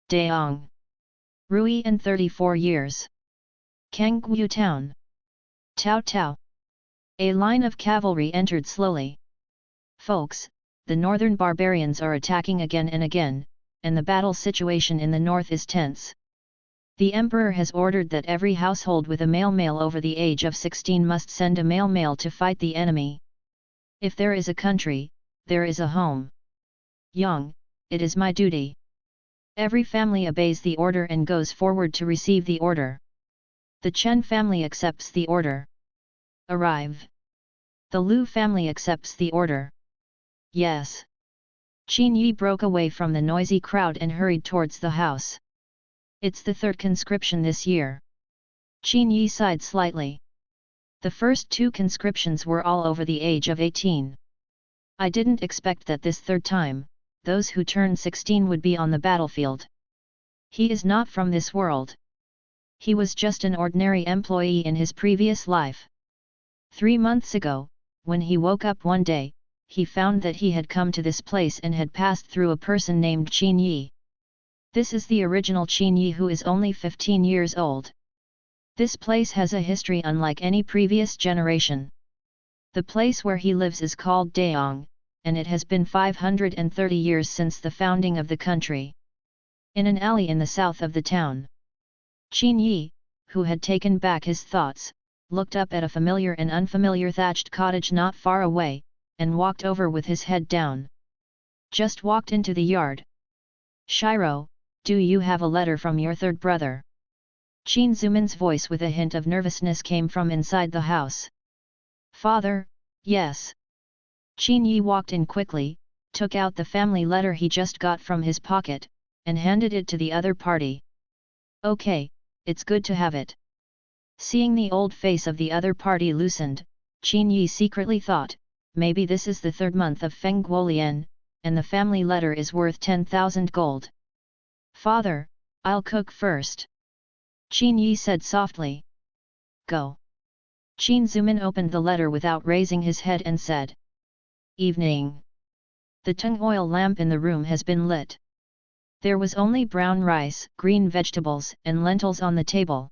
Daong. Rui and 34 years. Kanggu Town. Tao Tao. A line of cavalry entered slowly. Folks, the northern barbarians are attacking again and again, and the battle situation in the north is tense. The emperor has ordered that every household with a male over the age of 16 must send a male to fight the enemy. If there is a country, there is a home. Yang, it is my duty. Every family obeys the order and goes forward to receive the order. The Chen family accepts the order. Arrive. The Lu family accepts the order. Yes. Qin Yi broke away from the noisy crowd and hurried towards the house. It's the third conscription this year. Qin Yi sighed slightly. The first two conscriptions were all over the age of 18. I didn't expect that this third time, those who turned 16 would be on the battlefield. He is not from this world. He was just an ordinary employee in his previous life. 3 months ago, when he woke up one day, he found that he had come to this place and had passed through a person named Qin Yi. This is the original Qin Yi who is only 15 years old. This place has a history unlike any previous generation. The place where he lives is called Daong, and it has been 530 years since the founding of the country. In an alley in the south of the town, Qin Yi, who had taken back his thoughts, looked up at a familiar and unfamiliar thatched cottage not far away, and walked over with his head down. Just walked into the yard. Shiro, do you have a letter from your third brother? Qin Zumin's voice with a hint of nervousness came from inside the house. Father, yes. Qin Yi walked in quickly, took out the family letter he just got from his pocket, and handed it to the other party. Okay, it's good to have it. Seeing the old face of the other party loosened, Qin Yi secretly thought, maybe this is the third month of Feng Guolian, and the family letter is worth 10,000 gold. Father, I'll cook first. Qin Yi said softly. Go. Qin Zumin opened the letter without raising his head and said. Evening. The tung oil lamp in the room has been lit. There was only brown rice, green vegetables, and lentils on the table.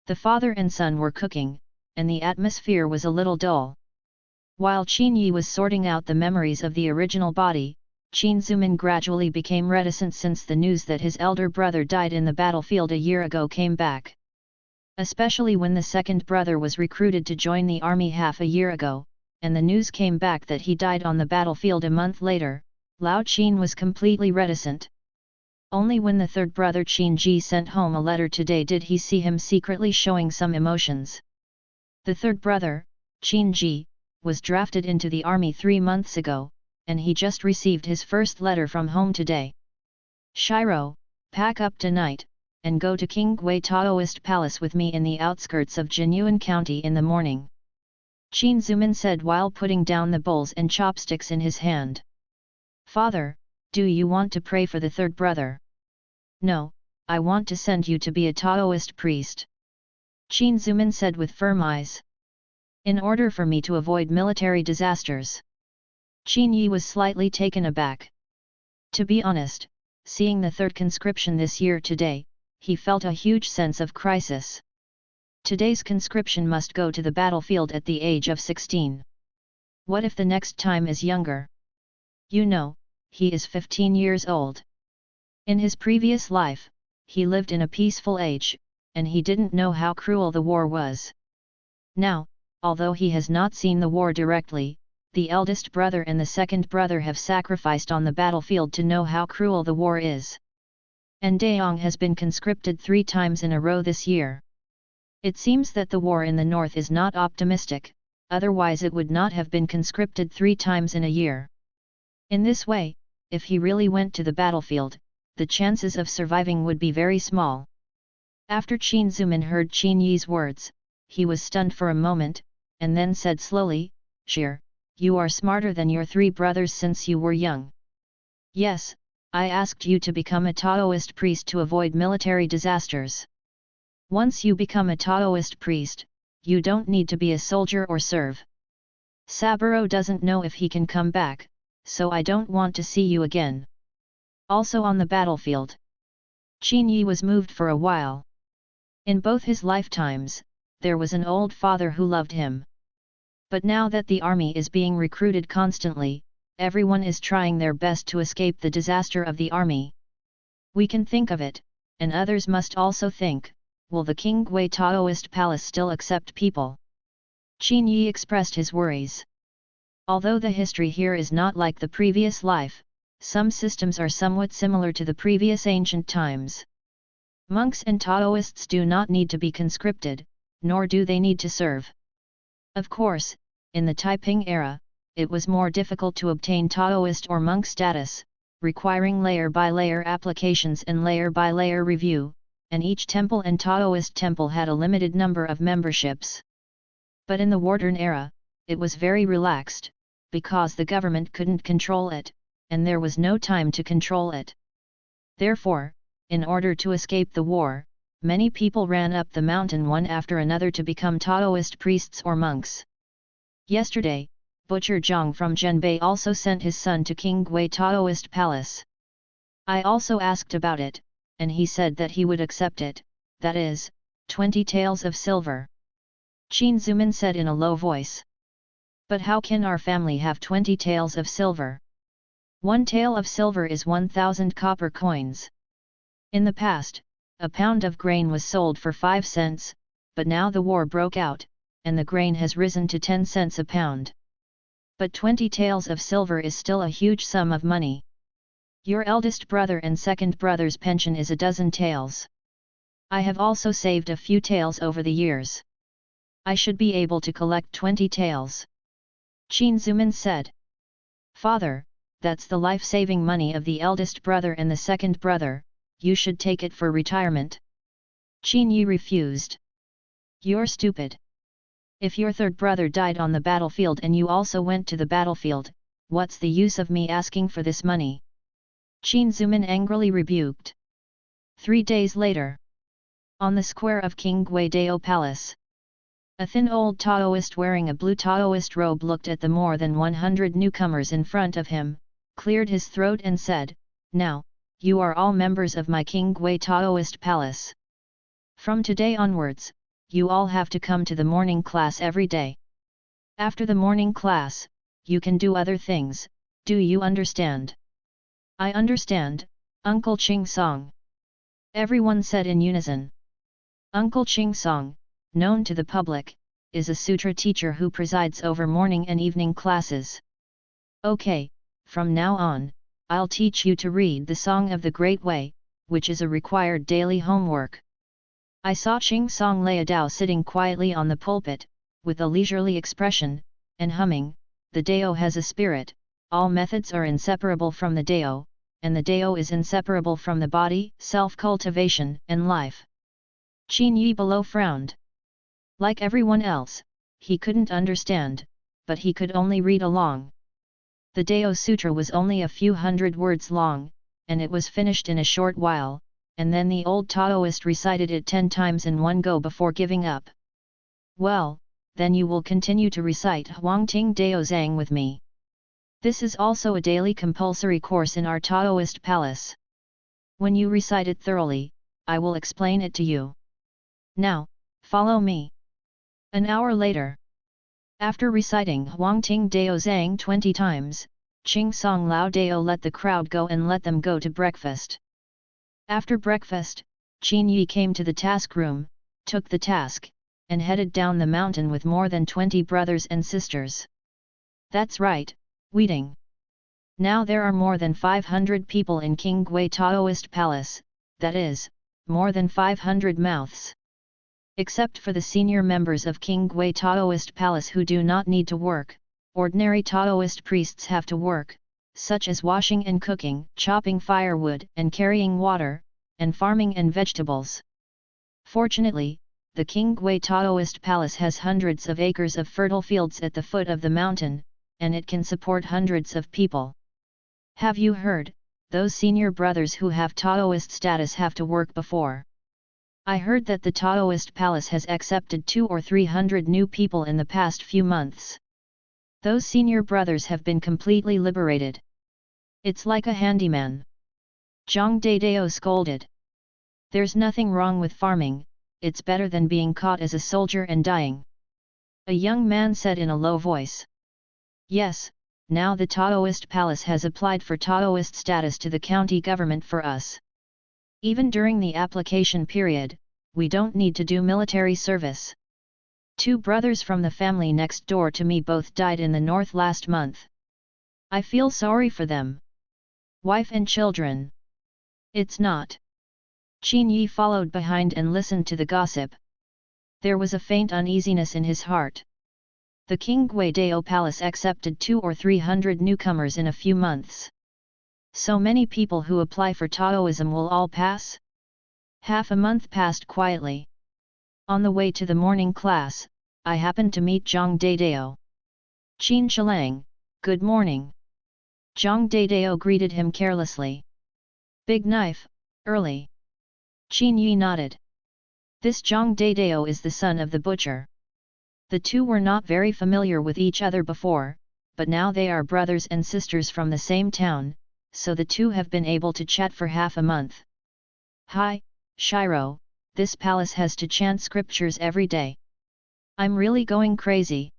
The father and son were cooking, and the atmosphere was a little dull. While Qin Yi was sorting out the memories of the original body, Qin Zumin gradually became reticent since the news that his elder brother died in the battlefield a year ago came back. Especially when the second brother was recruited to join the army half a year ago, and the news came back that he died on the battlefield a month later, Lao Qin was completely reticent. Only when the third brother Qin Ji sent home a letter today did he see him secretly showing some emotions. The third brother, Qin Ji, was drafted into the army 3 months ago, and he just received his first letter from home today. Shiro, pack up tonight, and go to King Gui Taoist Palace with me in the outskirts of Jinyuan County in the morning. Qin Zumin said while putting down the bowls and chopsticks in his hand. Father, do you want to pray for the third brother? No, I want to send you to be a Taoist priest. Qin Zumin said with firm eyes. In order for me to avoid military disasters. Qin Yi was slightly taken aback. To be honest, seeing the third conscription this year today, he felt a huge sense of crisis. Today's conscription must go to the battlefield at the age of 16. What if the next time is younger? You know, he is 15 years old. In his previous life, he lived in a peaceful age, and he didn't know how cruel the war was. Now, although he has not seen the war directly, the eldest brother and the second brother have sacrificed on the battlefield to know how cruel the war is. And Daong has been conscripted 3 times in a row this year. It seems that the war in the north is not optimistic, otherwise it would not have been conscripted 3 times in a year. In this way, if he really went to the battlefield, the chances of surviving would be very small. After Qin Zumin heard Qin Yi's words, he was stunned for a moment, and then said slowly, Shir, you are smarter than your 3 brothers since you were young. Yes, I asked you to become a Taoist priest to avoid military disasters. Once you become a Taoist priest, you don't need to be a soldier or serve. Saburo doesn't know if he can come back, so I don't want to see you again. Also on the battlefield. Qin Yi was moved for a while. In both his lifetimes, there was an old father who loved him. But now that the army is being recruited constantly, everyone is trying their best to escape the disaster of the army. We can think of it, and others must also think, will the Qingwei Taoist palace still accept people? Qin Yi expressed his worries. Although the history here is not like the previous life, some systems are somewhat similar to the previous ancient times. Monks and Taoists do not need to be conscripted, nor do they need to serve. Of course, in the Taiping era, it was more difficult to obtain Taoist or monk status, requiring layer-by-layer applications and layer-by-layer review, and each temple and Taoist temple had a limited number of memberships. But in the modern era, it was very relaxed, because the government couldn't control it, and there was no time to control it. Therefore, in order to escape the war, many people ran up the mountain one after another to become Taoist priests or monks. Yesterday, Butcher Zhang from Zhenbei also sent his son to Qingwei Taoist Palace. I also asked about it, and he said that he would accept it, that is, 20 taels of silver. Qin Zumin said in a low voice. But how can our family have 20 taels of silver? 1 tael of silver is 1,000 copper coins. In the past, a pound of grain was sold for 5 cents, but now the war broke out, and the grain has risen to 10 cents a pound. But 20 taels of silver is still a huge sum of money. Your eldest brother and second brother's pension is a dozen taels. I have also saved a few taels over the years. I should be able to collect 20 taels. Qin Zumin said. Father, that's the life-saving money of the eldest brother and the second brother, you should take it for retirement. Qin Yi refused. You're stupid. If your third brother died on the battlefield and you also went to the battlefield, what's the use of me asking for this money? Qin Zumin angrily rebuked. 3 days later. On the square of Qingwei Dao Palace. A thin old Taoist wearing a blue Taoist robe looked at the more than 100 newcomers in front of him, cleared his throat and said, Now, you are all members of my Qingwei Taoist Palace. From today onwards, you all have to come to the morning class every day. After the morning class, you can do other things, do you understand? I understand, Uncle Ching Song. Everyone said in unison. Uncle Ching Song, known to the public, is a sutra teacher who presides over morning and evening classes. Okay, from now on, I'll teach you to read the Song of the Great Way, which is a required daily homework. I saw Ching Song Laya Dao sitting quietly on the pulpit, with a leisurely expression, and humming, the Dao has a spirit, all methods are inseparable from the Dao, and the Dao is inseparable from the body, self-cultivation, and life. Qin Yi below frowned. Like everyone else, he couldn't understand, but he could only read along. The Dao Sutra was only a few hundred words long, and it was finished in a short while, and then the old Taoist recited it 10 times in one go before giving up. Well, then you will continue to recite Huangting Dao Zhang with me. This is also a daily compulsory course in our Taoist palace. When you recite it thoroughly, I will explain it to you. Now, follow me. An hour later. After reciting Huangting Dao Zhang 20 times, Ching Song Lao Dao let the crowd go and let them go to breakfast. After breakfast, Qin Yi came to the task room, took the task, and headed down the mountain with more than 20 brothers and sisters. That's right, Weeding. Now there are more than 500 people in Qingwei Taoist Palace, that is, more than 500 mouths. Except for the senior members of Qingwei Taoist Palace who do not need to work, ordinary Taoist priests have to work, such as washing and cooking, chopping firewood and carrying water, and farming and vegetables. Fortunately, the Qingwei Taoist Palace has hundreds of acres of fertile fields at the foot of the mountain, and it can support hundreds of people. Have you heard, those senior brothers who have Taoist status have to work before? I heard that the Taoist Palace has accepted 200 or 300 new people in the past few months. Those senior brothers have been completely liberated. It's like a handyman. Zhang Dadao scolded. There's nothing wrong with farming, it's better than being caught as a soldier and dying. A young man said in a low voice. Yes, now the Taoist palace has applied for Taoist status to the county government for us. Even during the application period, we don't need to do military service. 2 brothers from the family next door to me both died in the north last month. I feel sorry for them. Wife and children. It's not. Qin Yi followed behind and listened to the gossip. There was a faint uneasiness in his heart. The King Guidao Palace accepted 200 or 300 newcomers in a few months. So many people who apply for Taoism will all pass? Half a month passed quietly. On the way to the morning class, I happened to meet Zhang Dadao. Qin Shilang, good morning. Zhang Dadao greeted him carelessly. Big knife, early. Qin Yi nodded. This Zhang Dadao is the son of the butcher. The two were not very familiar with each other before, but now they are brothers and sisters from the same town, so the two have been able to chat for half a month. Hi, Shiro, this palace has to chant scriptures every day. I'm really going crazy.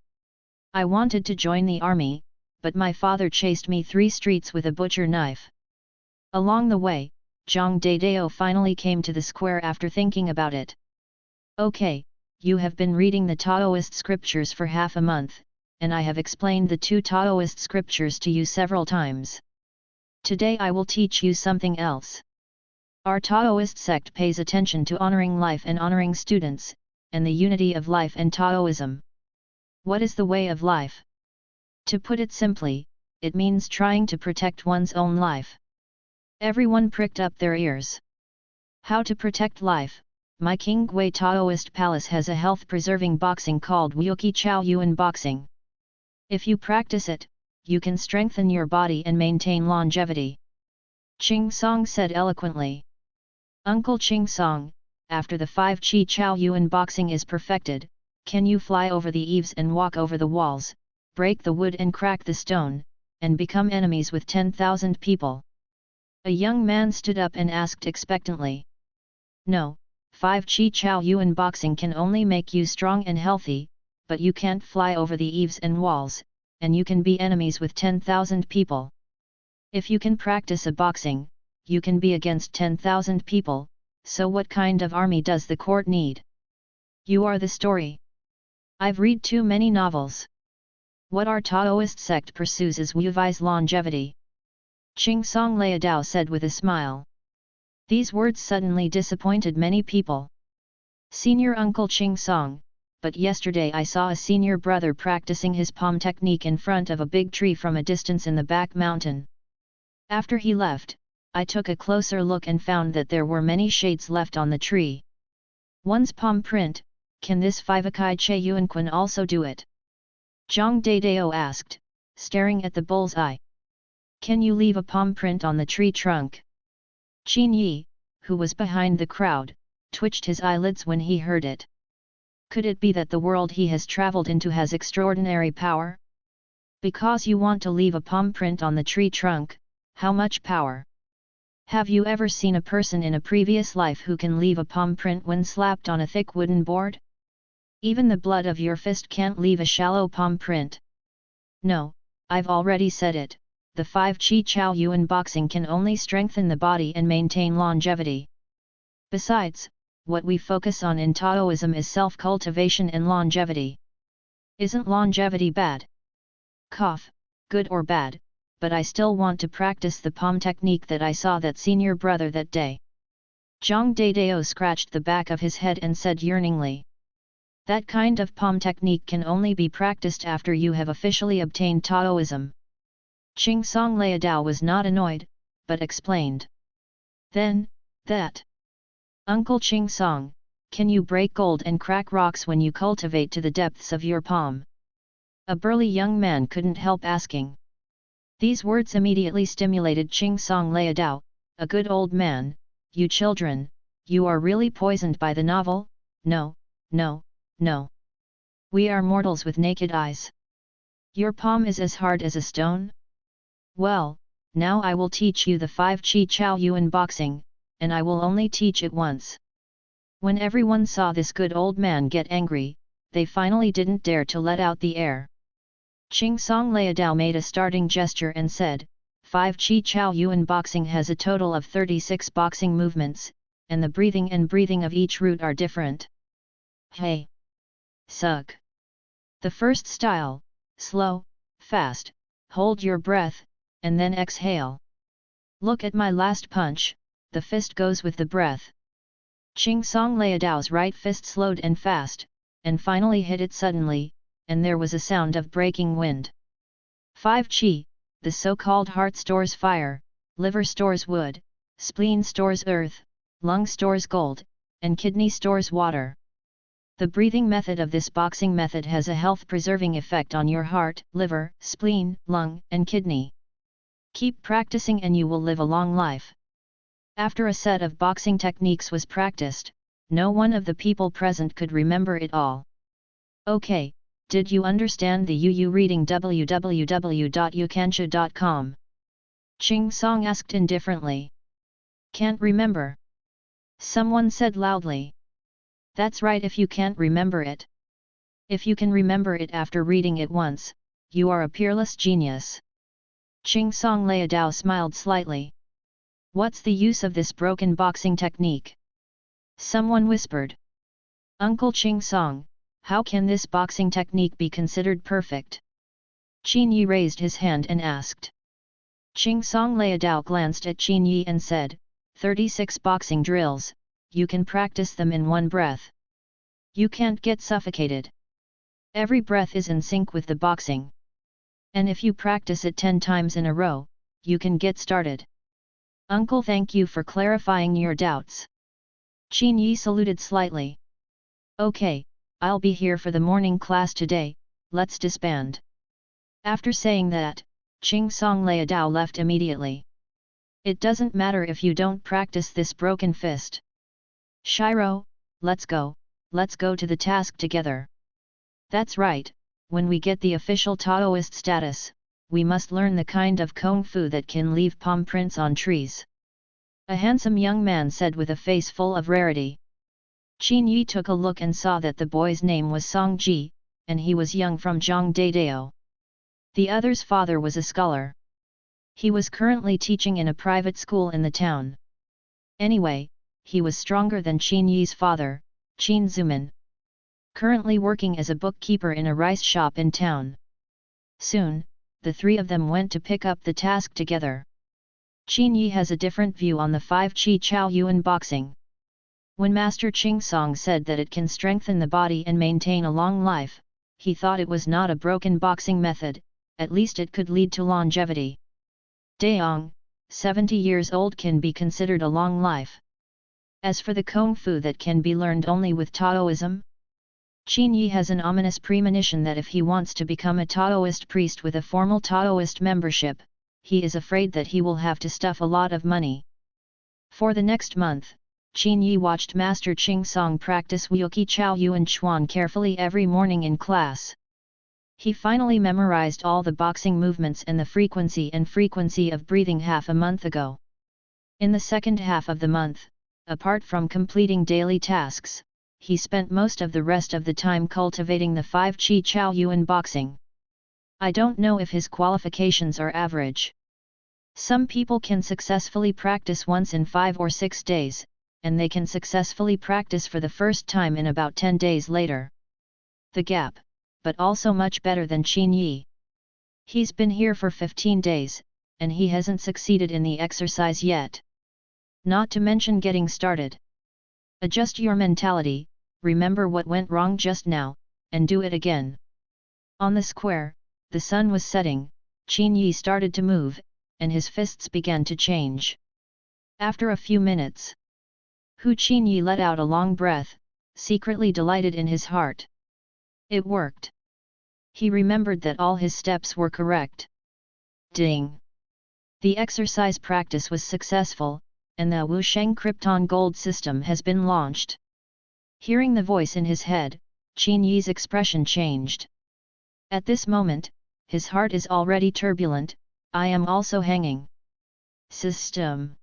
I wanted to join the army, but my father chased me 3 streets with a butcher knife. Along the way, Zhang Dadao finally came to the square after thinking about it. Okay, you have been reading the Taoist scriptures for half a month, and I have explained the 2 Taoist scriptures to you several times. Today I will teach you something else. Our Taoist sect pays attention to honoring life and honoring students, and the unity of life and Taoism. What is the way of life? To put it simply, it means trying to protect one's own life. Everyone pricked up their ears. How to protect life? My King Gui Taoist Palace has a health-preserving boxing called Wuki Chao Yuan Boxing. If you practice it, you can strengthen your body and maintain longevity. Ching Song said eloquently. Uncle Ching Song, after the 5 Chi Chao Yuan boxing is perfected, can you fly over the eaves and walk over the walls, break the wood and crack the stone, and become enemies with 10,000 people? A young man stood up and asked expectantly. No, 5 Chi Chao Yuan boxing can only make you strong and healthy, but you can't fly over the eaves and walls, and you can be enemies with 10,000 people. If you can practice a boxing, you can be against 10,000 people, so what kind of army does the court need? You are the story. I've read too many novels. What our Taoist sect pursues is Wu's longevity. Ching Song Leadao said with a smile. These words suddenly disappointed many people. Senior Uncle Ching Song, but yesterday I saw a senior brother practicing his palm technique in front of a big tree from a distance in the back mountain. After he left, I took a closer look and found that there were many shades left on the tree. One's palm print, can this Fivakai Che Yuanquan also do it? Zhang Dadao asked, staring at the bull's eye. Can you leave a palm print on the tree trunk? Qin Yi, who was behind the crowd, twitched his eyelids when he heard it. Could it be that the world he has traveled into has extraordinary power? Because you want to leave a palm print on the tree trunk, how much power? Have you ever seen a person in a previous life who can leave a palm print when slapped on a thick wooden board? Even the blood of your fist can't leave a shallow palm print. No, I've already said it, the 5 Chi Chao Yuan boxing can only strengthen the body and maintain longevity. Besides, what we focus on in Taoism is self-cultivation and longevity. Isn't longevity bad? Cough, good or bad, but I still want to practice the palm technique that I saw that senior brother that day. Zhang Dadao scratched the back of his head and said yearningly. That kind of palm technique can only be practiced after you have officially obtained Taoism. Ching Song Leadao was not annoyed, but explained. Then, that. Uncle Ching Song, can you break gold and crack rocks when you cultivate to the depths of your palm? A burly young man couldn't help asking. These words immediately stimulated Ching Song Leadao, a good old man. You children, you are really poisoned by the novel? No, no, no. We are mortals with naked eyes. Your palm is as hard as a stone? Well, now I will teach you the 5 Chi Chao Yuan boxing, and I will only teach it once. When everyone saw this good old man get angry, they finally didn't dare to let out the air. Ching Song Liadao made a starting gesture and said, 5 Chi Chao Yuan boxing has a total of 36 boxing movements, and the breathing of each root are different. Hey! Sug! The first style, slow, fast, hold your breath, and then exhale. Look at my last punch, the fist goes with the breath. Ching Song Liadao's right fist slowed and fast, and finally hit it suddenly, and there was a sound of breaking wind. 5 Qi, the so-called heart stores fire, liver stores wood, spleen stores earth, lung stores gold, and kidney stores water. The breathing method of this boxing method has a health-preserving effect on your heart, liver, spleen, lung, and kidney. Keep practicing and you will live a long life. After a set of boxing techniques was practiced, no one of the people present could remember it all. Okay, did you understand the UU reading www.ukansha.com? Ching Song asked indifferently. Can't remember. Someone said loudly. That's right, if you can't remember it. If you can remember it after reading it once, you are a peerless genius. Ching Song Liadao smiled slightly. What's the use of this broken boxing technique? Someone whispered. Uncle Ching Song, how can this boxing technique be considered perfect? Qin Yi raised his hand and asked. Ching Song Liadao glanced at Qin Yi and said, 36 boxing drills, you can practice them in one breath. You can't get suffocated. Every breath is in sync with the boxing. And if you practice it 10 times in a row, you can get started. Uncle, thank you for clarifying your doubts. Qin Yi saluted slightly. Okay, I'll be here for the morning class today, let's disband. After saying that, Ching Song Liadao left immediately. It doesn't matter if you don't practice this broken fist. Shiro, let's go to the task together. That's right, when we get the official Taoist status, we must learn the kind of kung fu that can leave palm prints on trees. A handsome young man said with a face full of rarity. Qin Yi took a look and saw that the boy's name was Song Ji, and he was young from Zhongdaidao. The other's father was a scholar. He was currently teaching in a private school in the town. Anyway, he was stronger than Qin Yi's father, Qin Zuman. Currently working as a bookkeeper in a rice shop in town. Soon, the three of them went to pick up the task together. Qin Yi has a different view on the 5 Chi Chao Yuan boxing. When Master Ching Song said that it can strengthen the body and maintain a long life, he thought it was not a broken boxing method, at least it could lead to longevity. Daong, 70 years old can be considered a long life. As for the kung fu that can be learned only with Taoism, Qin Yi has an ominous premonition that if he wants to become a Taoist priest with a formal Taoist membership, he is afraid that he will have to stuff a lot of money. For the next month, Qin Yi watched Master Ching Song practice Wuki Chao Yuan Chuan carefully every morning in class. He finally memorized all the boxing movements and the frequency of breathing half a month ago. In the second half of the month, apart from completing daily tasks, he spent most of the rest of the time cultivating the 5 Chi Chao Yuan boxing. I don't know if his qualifications are average. Some people can successfully practice once in 5 or 6 days, and they can successfully practice for the first time in about 10 days later. The gap, but also much better than Qin Yi. He's been here for 15 days, and he hasn't succeeded in the exercise yet. Not to mention getting started. Adjust your mentality, remember what went wrong just now, and do it again. On the square, the sun was setting, Qin Yi started to move, and his fists began to change. After a few minutes, Qin Yi let out a long breath, secretly delighted in his heart. It worked. He remembered that all his steps were correct. Ding! The exercise practice was successful, and the Wusheng Krypton Gold system has been launched. Hearing the voice in his head, Qin Yi's expression changed. At this moment, his heart is already turbulent, I am also hanging. System.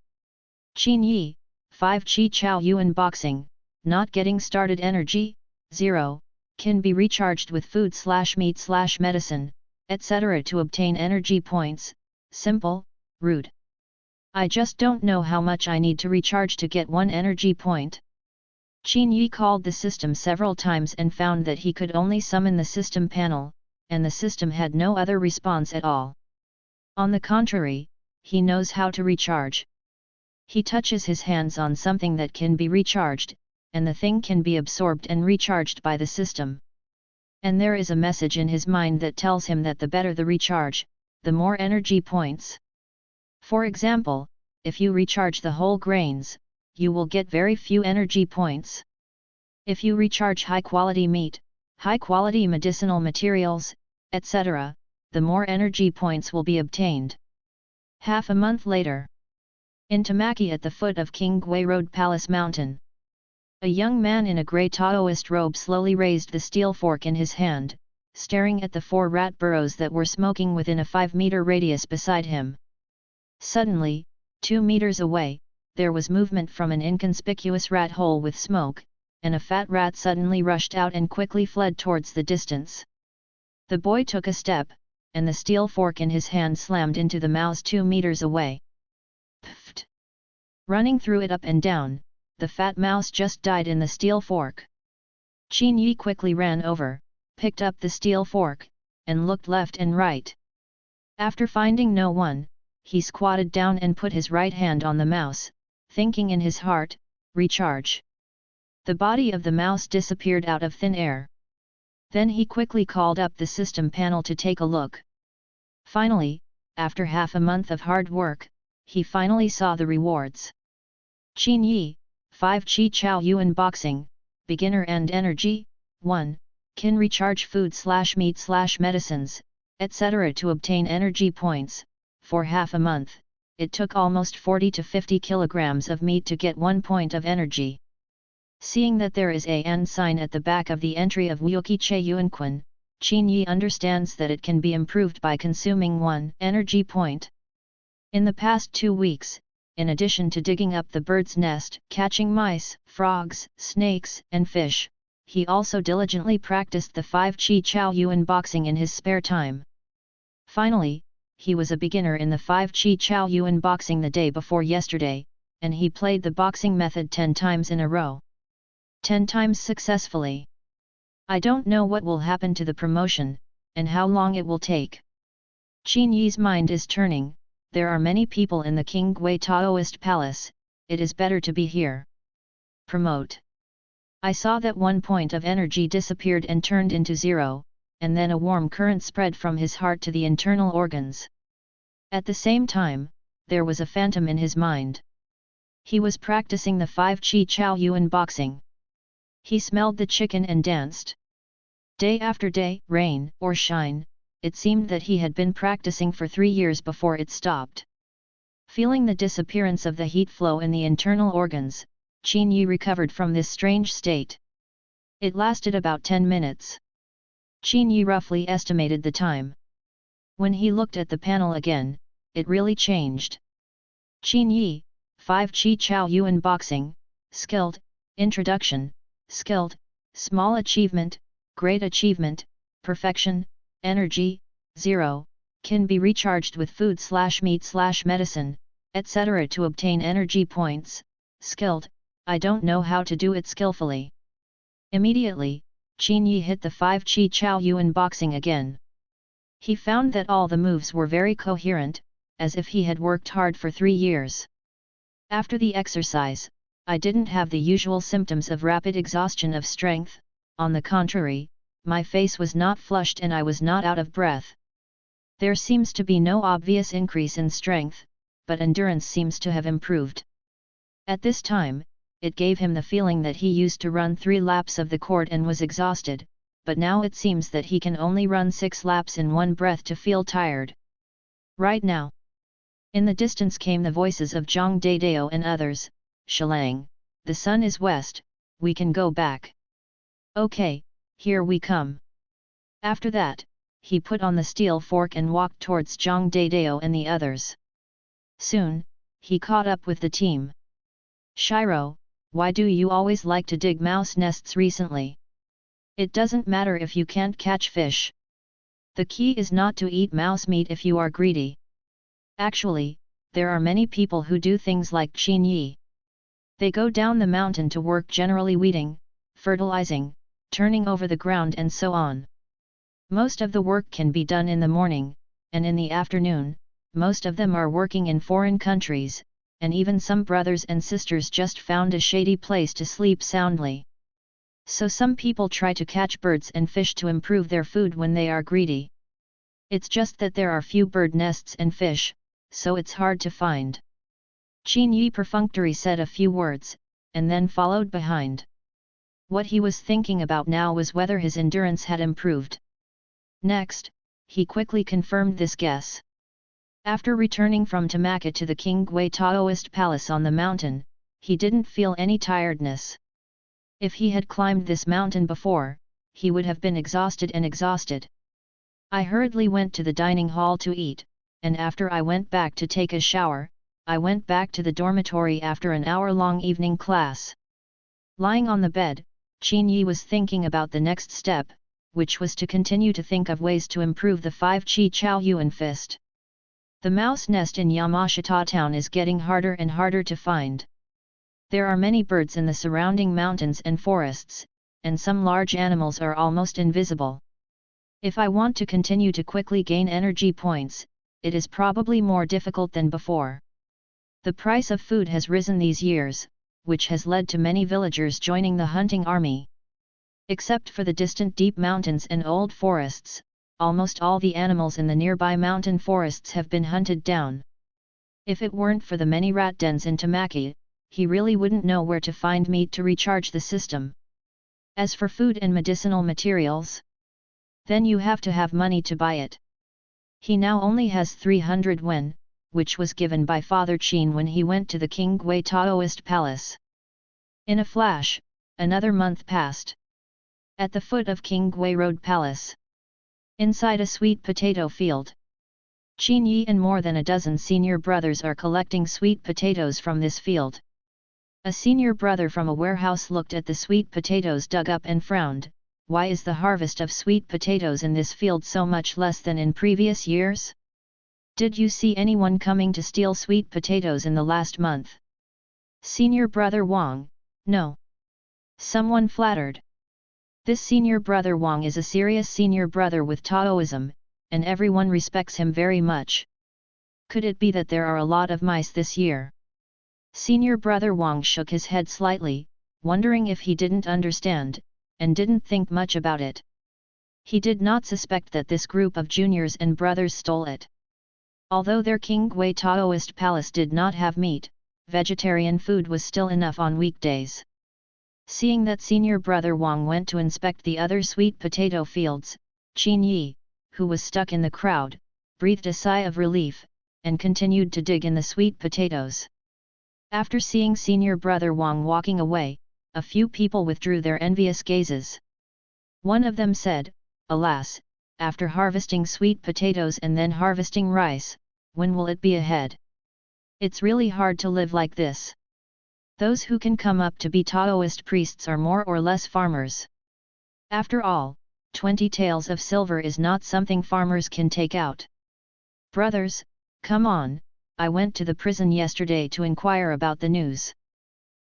Qin Yi, 5 Chi Chao Yuan Boxing, not getting started energy, 0, can be recharged with food/meat/medicine, etc. to obtain energy points, simple, rude. I just don't know how much I need to recharge to get 1 energy point. Qin Yi called the system several times and found that he could only summon the system panel, and the system had no other response at all. On the contrary, he knows how to recharge. He touches his hands on something that can be recharged, and the thing can be absorbed and recharged by the system. And there is a message in his mind that tells him that the better the recharge, the more energy points. For example, if you recharge the whole grains, you will get very few energy points. If you recharge high-quality meat, high-quality medicinal materials, etc., the more energy points will be obtained. Half a month later. In Tamaki at the foot of King Gui Road Palace Mountain. A young man in a grey Taoist robe slowly raised the steel fork in his hand, staring at the 4 rat burrows that were smoking within a 5-meter radius beside him. Suddenly, 2 meters away, there was movement from an inconspicuous rat hole with smoke, and a fat rat suddenly rushed out and quickly fled towards the distance. The boy took a step, and the steel fork in his hand slammed into the mouse 2 meters away. Pfft! Running through it up and down, the fat mouse just died in the steel fork. Qin Yi quickly ran over, picked up the steel fork, and looked left and right. After finding no one, he squatted down and put his right hand on the mouse, thinking in his heart, recharge. The body of the mouse disappeared out of thin air. Then he quickly called up the system panel to take a look. Finally, after half a month of hard work, he finally saw the rewards. Qin Yi, 5 Chi Chao Yuan Boxing, Beginner and Energy, 1, can recharge food/meat/medicines, etc. to obtain energy points. For half a month, it took almost 40 to 50 kilograms of meat to get 1 point of energy. Seeing that there is an sign at the back of the entry of Wuki Che Yuanquan, Qin Yi understands that it can be improved by consuming 1 energy point. In the past 2 weeks, in addition to digging up the bird's nest, catching mice, frogs, snakes, and fish, he also diligently practiced the 5 Chi Chao Yuan Boxing in his spare time. Finally, he was a beginner in the 5 Chi Chao Yuan Boxing the day before yesterday, and he played the boxing method 10 times in a row. 10 times successfully. I don't know what will happen to the promotion, and how long it will take. Qin Yi's mind is turning. There are many people in the King Gui Taoist Palace, it is better to be here. Promote. I saw that 1 point of energy disappeared and turned into 0, and then a warm current spread from his heart to the internal organs. At the same time, there was a phantom in his mind. He was practicing the 5 Chi Chao Yuan Boxing. He smelled the chicken and danced. Day after day, rain or shine, it seemed that he had been practicing for 3 years before it stopped. Feeling the disappearance of the heat flow in the internal organs, Qin Yi recovered from this strange state. It lasted about 10 minutes. Qin Yi roughly estimated the time. When he looked at the panel again, it really changed. Qin Yi, 5 Chi Chao Yuan Boxing, Skilled, Introduction, Skilled, Small Achievement, Great Achievement, Perfection, Energy, 0, can be recharged with food/meat/medicine, etc. to obtain energy points. Skilled, I don't know how to do it skillfully. Immediately, Qin Yi hit the 5 Chi Chao Yuan Boxing again. He found that all the moves were very coherent, as if he had worked hard for 3 years. After the exercise, I didn't have the usual symptoms of rapid exhaustion of strength, on the contrary, my face was not flushed and I was not out of breath. There seems to be no obvious increase in strength, but endurance seems to have improved. At this time, it gave him the feeling that he used to run 3 laps of the court and was exhausted, but now it seems that he can only run 6 laps in one breath to feel tired. Right now. In the distance came the voices of Zhang Daidao and others. Shilang, the sun is west, we can go back. Okay, here we come. After that, he put on the steel fork and walked towards Zhang Daidao and the others. Soon, he caught up with the team. Shiro, why do you always like to dig mouse nests recently? It doesn't matter if you can't catch fish. The key is not to eat mouse meat if you are greedy. Actually, there are many people who do things like Qin Yi. They go down the mountain to work, generally weeding, fertilizing, turning over the ground and so on. Most of the work can be done in the morning, and in the afternoon. Most of them are working in foreign countries, and even some brothers and sisters just found a shady place to sleep soundly. So some people try to catch birds and fish to improve their food when they are greedy. It's just that there are few bird nests and fish, so it's hard to find. Qin Yi perfunctorily said a few words, and then followed behind. What he was thinking about now was whether his endurance had improved. Next, he quickly confirmed this guess. After returning from Tamaka to the Qingwei Taoist Palace on the mountain, he didn't feel any tiredness. If he had climbed this mountain before, he would have been exhausted and exhausted. I hurriedly went to the dining hall to eat, and after I went back to take a shower, I went back to the dormitory after an hour-long evening class. Lying on the bed, Qin Yi was thinking about the next step, which was to continue to think of ways to improve the 5 Qi Chao Yuan fist. The mouse nest in Yamashita town is getting harder and harder to find. There are many birds in the surrounding mountains and forests, and some large animals are almost invisible. If I want to continue to quickly gain energy points, it is probably more difficult than before. The price of food has risen these years, which has led to many villagers joining the hunting army. Except for the distant deep mountains and old forests, almost all the animals in the nearby mountain forests have been hunted down. If it weren't for the many rat dens in Tamaki, he really wouldn't know where to find meat to recharge the system. As for food and medicinal materials, then you have to have money to buy it. He now only has 300 wen, which was given by Father Qin when he went to the Qingwei Taoist Palace. In a flash, another month passed. At the foot of Qingwei Road Palace, inside a sweet potato field, Qin Yi and more than a dozen senior brothers are collecting sweet potatoes from this field. A senior brother from a warehouse looked at the sweet potatoes dug up and frowned. Why is the harvest of sweet potatoes in this field so much less than in previous years? Did you see anyone coming to steal sweet potatoes in the last month? Senior brother Wang, no. Someone flattered. This senior brother Wang is a serious senior brother with Taoism, and everyone respects him very much. Could it be that there are a lot of mice this year? Senior brother Wang shook his head slightly, wondering if he didn't understand, and didn't think much about it. He did not suspect that this group of juniors and brothers stole it. Although their Qingwei Taoist palace did not have meat, vegetarian food was still enough on weekdays. Seeing that senior brother Wang went to inspect the other sweet potato fields, Qin Yi, who was stuck in the crowd, breathed a sigh of relief, and continued to dig in the sweet potatoes. After seeing senior brother Wang walking away, a few people withdrew their envious gazes. One of them said, "Alas, after harvesting sweet potatoes and then harvesting rice, when will it be ahead? It's really hard to live like this." Those who can come up to be Taoist priests are more or less farmers. After all, 20 taels of silver is not something farmers can take out. Brothers, come on, I went to the prison yesterday to inquire about the news.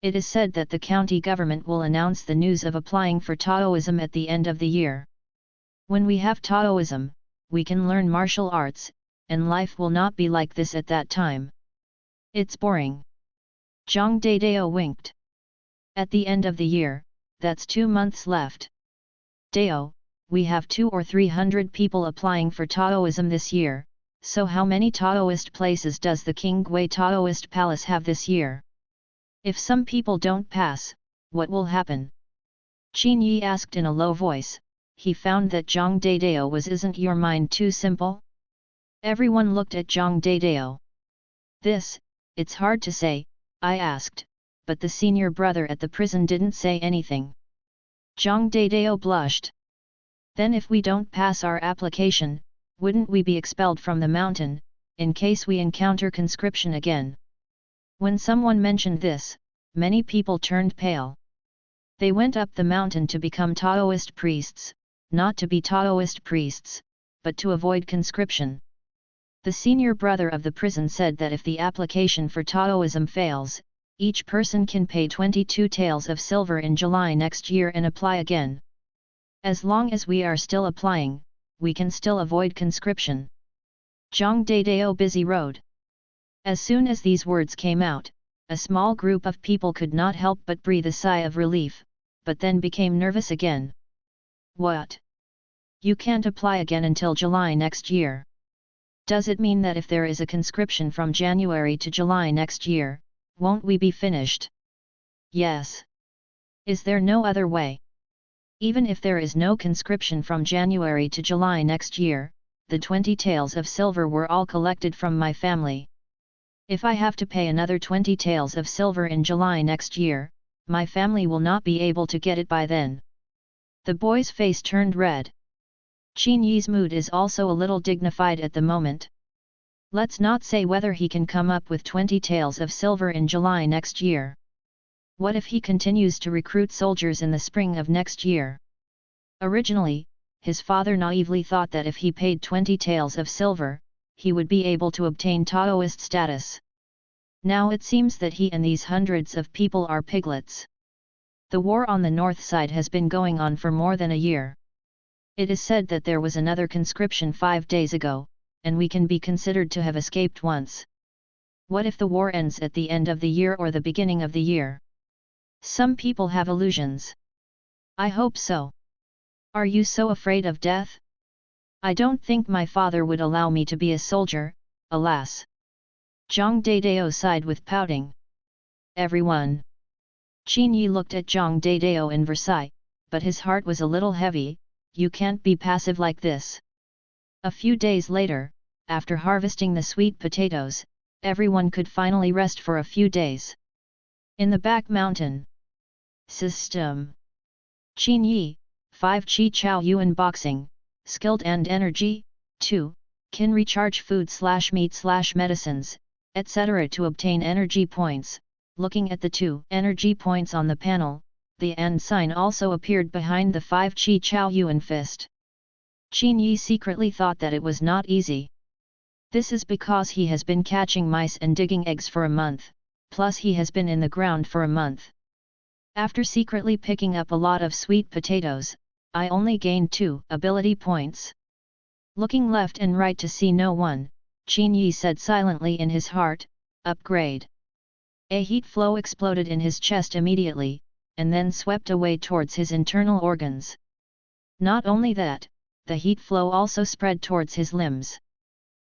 It is said that the county government will announce the news of applying for Taoism at the end of the year. When we have Taoism, we can learn martial arts, and life will not be like this at that time. It's boring. Zhang Daidao winked. At the end of the year, that's 2 months left. Dao, we have 200 or 300 people applying for Taoism this year, so how many Taoist places does the Qingwei Taoist Palace have this year? If some people don't pass, what will happen? Qin Yi asked in a low voice. He found that Zhang Daidao was "Isn't your mind too simple?" Everyone looked at Zhang Daidao. "This, it's hard to say," I asked, but the senior brother at the prison didn't say anything. Zhang Daidao blushed. "Then if we don't pass our application, wouldn't we be expelled from the mountain, in case we encounter conscription again?" When someone mentioned this, many people turned pale. They went up the mountain to become Taoist priests, not to be Taoist priests, but to avoid conscription. The senior brother of the prison said that if the application for Taoism fails, each person can pay 22 taels of silver in July next year and apply again. As long as we are still applying, we can still avoid conscription. Zhang Dadao busy road. As soon as these words came out, a small group of people could not help but breathe a sigh of relief, but then became nervous again. What? You can't apply again until July next year. Does it mean that if there is a conscription from January to July next year, won't we be finished? Yes. Is there no other way? Even if there is no conscription from January to July next year, the 20 taels of silver were all collected from my family. If I have to pay another 20 taels of silver in July next year, my family will not be able to get it by then. The boy's face turned red. Qin Yi's mood is also a little dignified at the moment. Let's not say whether he can come up with 20 taels of silver in July next year. What if he continues to recruit soldiers in the spring of next year? Originally, his father naively thought that if he paid 20 taels of silver, he would be able to obtain Taoist status. Now it seems that he and these hundreds of people are piglets. The war on the north side has been going on for more than a year. It is said that there was another conscription 5 days ago, and we can be considered to have escaped once. What if the war ends at the end of the year or the beginning of the year? Some people have illusions. I hope so. Are you so afraid of death? I don't think my father would allow me to be a soldier, alas. Zhang Dadao sighed with pouting. Everyone. Qin Yi looked at Zhang Dadao in Versailles, but his heart was a little heavy. You can't be passive like this. A few days later, after harvesting the sweet potatoes, everyone could finally rest for a few days. In the back mountain. System. Qin Yi, 5 Chi Chao Yuan Boxing, Skilled and Energy, 2, can recharge food/meat/medicines, etc. to obtain energy points. Looking at the 2 energy points on the panel, the and sign also appeared behind the 5 Chi Chao Yuan fist. Qin Yi secretly thought that it was not easy. This is because he has been catching mice and digging eggs for a month, plus he has been in the ground for a month. After secretly picking up a lot of sweet potatoes, I only gained 2 ability points. Looking left and right to see no one, Qin Yi said silently in his heart, upgrade. A heat flow exploded in his chest immediately, and then swept away towards his internal organs. Not only that, the heat flow also spread towards his limbs.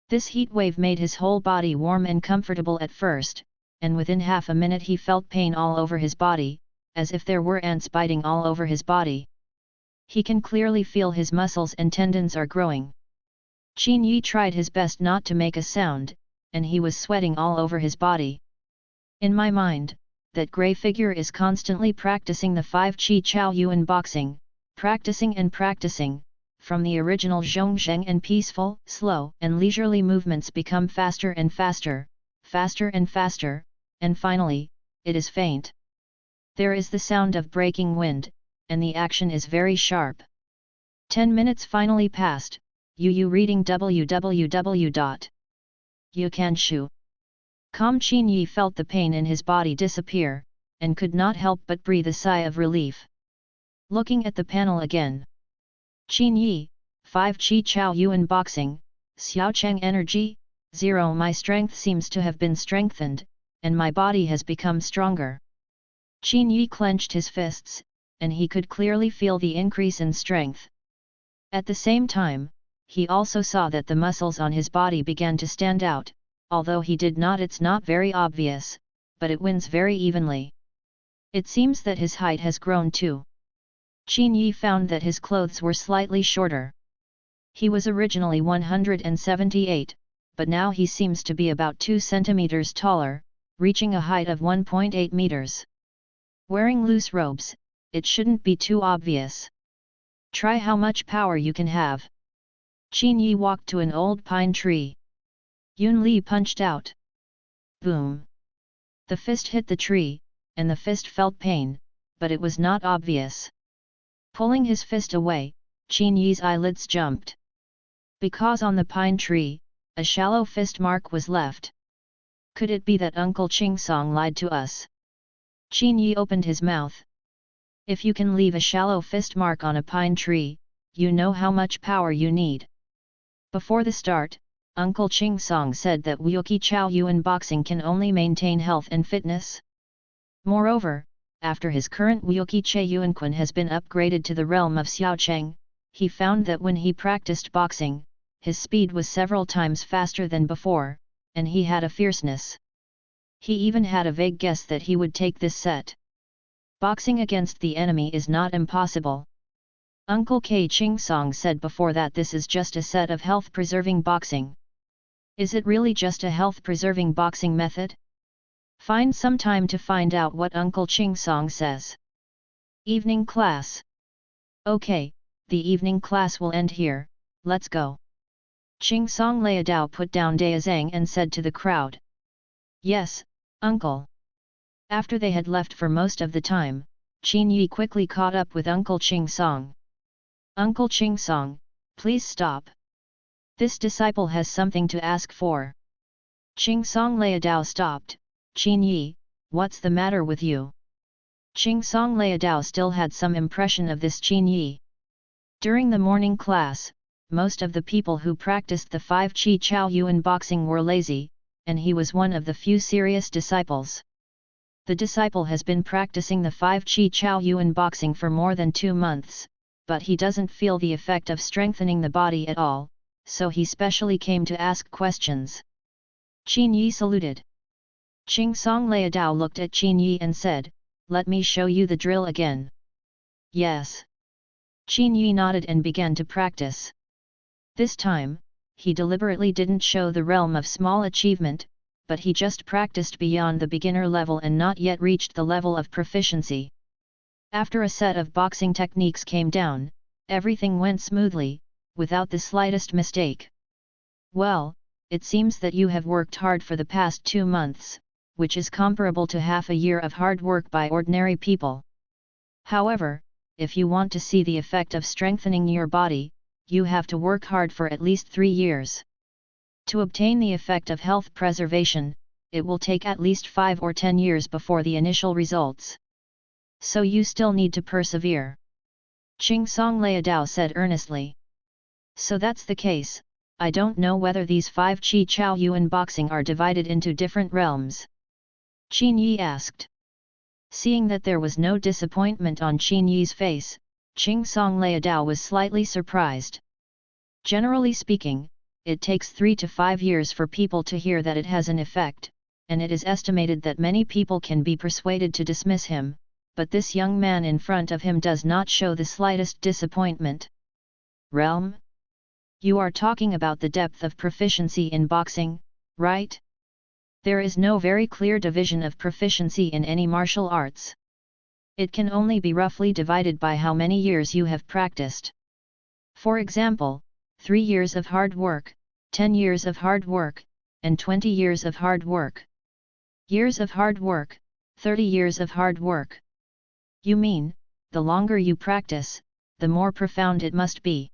This heat wave made his whole body warm and comfortable at first, and within half a minute he felt pain all over his body, as if there were ants biting all over his body. He can clearly feel his muscles and tendons are growing. Qin Yi tried his best not to make a sound, and he was sweating all over his body. In my mind, that grey figure is constantly practicing the 5 Chi Chao Yuan boxing, practicing and practicing. From the original zhongzheng and peaceful, slow and leisurely movements become faster and faster, faster and faster, and finally, it is faint. There is the sound of breaking wind, and the action is very sharp. 10 minutes finally passed, you reading www.youcanshu.com. Qin Yi felt the pain in his body disappear, and could not help but breathe a sigh of relief. Looking at the panel again. Qin Yi, 5 Chi Chao Yuan Boxing, Xiaocheng Energy, 0. My strength seems to have been strengthened, and my body has become stronger. Qin Yi clenched his fists, and he could clearly feel the increase in strength. At the same time, he also saw that the muscles on his body began to stand out, although he did not, it's not very obvious, but it wins very evenly. It seems that his height has grown too. Qin Yi found that his clothes were slightly shorter. He was originally 178, but now he seems to be about 2 centimeters taller, reaching a height of 1.8 meters. Wearing loose robes, it shouldn't be too obvious. Try how much power you can have. Qin Yi walked to an old pine tree. Yun Li punched out. Boom! The fist hit the tree, and the fist felt pain, but it was not obvious. Pulling his fist away, Qin Yi's eyelids jumped. Because on the pine tree, a shallow fist mark was left. Could it be that Uncle Qingsong lied to us? Qin Yi opened his mouth. If you can leave a shallow fist mark on a pine tree, you know how much power you need. Before the start, Uncle Qingsong said that Wuki Chao Yuan boxing can only maintain health and fitness. Moreover, after his current Wuki Che Yuanquan has been upgraded to the realm of Xiaocheng, he found that when he practiced boxing, his speed was several times faster than before, and he had a fierceness. He even had a vague guess that he would take this set. Boxing against the enemy is not impossible. Uncle K. Qingsong said before that this is just a set of health-preserving boxing. Is it really just a health-preserving boxing method? Find some time to find out what Uncle Qingsong says. Evening class. Okay, the evening class will end here, let's go. Qingsong Liadao put down Daozang and said to the crowd. Yes, uncle. After they had left for most of the time, Qin Yi quickly caught up with Uncle Qingsong. Uncle Qingsong, please stop. This disciple has something to ask for. Qingsong Liadao stopped. Qin Yi, what's the matter with you? Qingsong Liadao still had some impression of this Qin Yi. During the morning class, most of the people who practiced the 5 Qi Chao Yuan boxing were lazy, and he was one of the few serious disciples. The disciple has been practicing the 5 Qi Chao Yuan boxing for more than 2 months, but he doesn't feel the effect of strengthening the body at all, so he specially came to ask questions. Qin Yi saluted. Qingsong Liadao looked at Qin Yi and said, "Let me show you the drill again." Yes. Qin Yi nodded and began to practice. This time, he deliberately didn't show the realm of small achievement, but he just practiced beyond the beginner level and not yet reached the level of proficiency. After a set of boxing techniques came down, everything went smoothly, without the slightest mistake. Well, it seems that you have worked hard for the past 2 months, which is comparable to half a year of hard work by ordinary people. However, if you want to see the effect of strengthening your body, you have to work hard for at least 3 years. To obtain the effect of health preservation, it will take at least 5 or 10 years before the initial results. So you still need to persevere. Qingsong Liadao said earnestly. So that's the case. I don't know whether these 5 Qi Chao Yuan boxing are divided into different realms. Qin Yi asked. Seeing that there was no disappointment on Qin Yi's face, Qingsong Liadao was slightly surprised. Generally speaking, it takes 3 to 5 years for people to hear that it has an effect, and it is estimated that many people can be persuaded to dismiss him, but this young man in front of him does not show the slightest disappointment. Realm? You are talking about the depth of proficiency in boxing, right? There is no very clear division of proficiency in any martial arts. It can only be roughly divided by how many years you have practiced. For example, 3 years of hard work, 10 years of hard work, and 20 years of hard work. Years of hard work, 30 years of hard work. You mean, the longer you practice, the more profound it must be.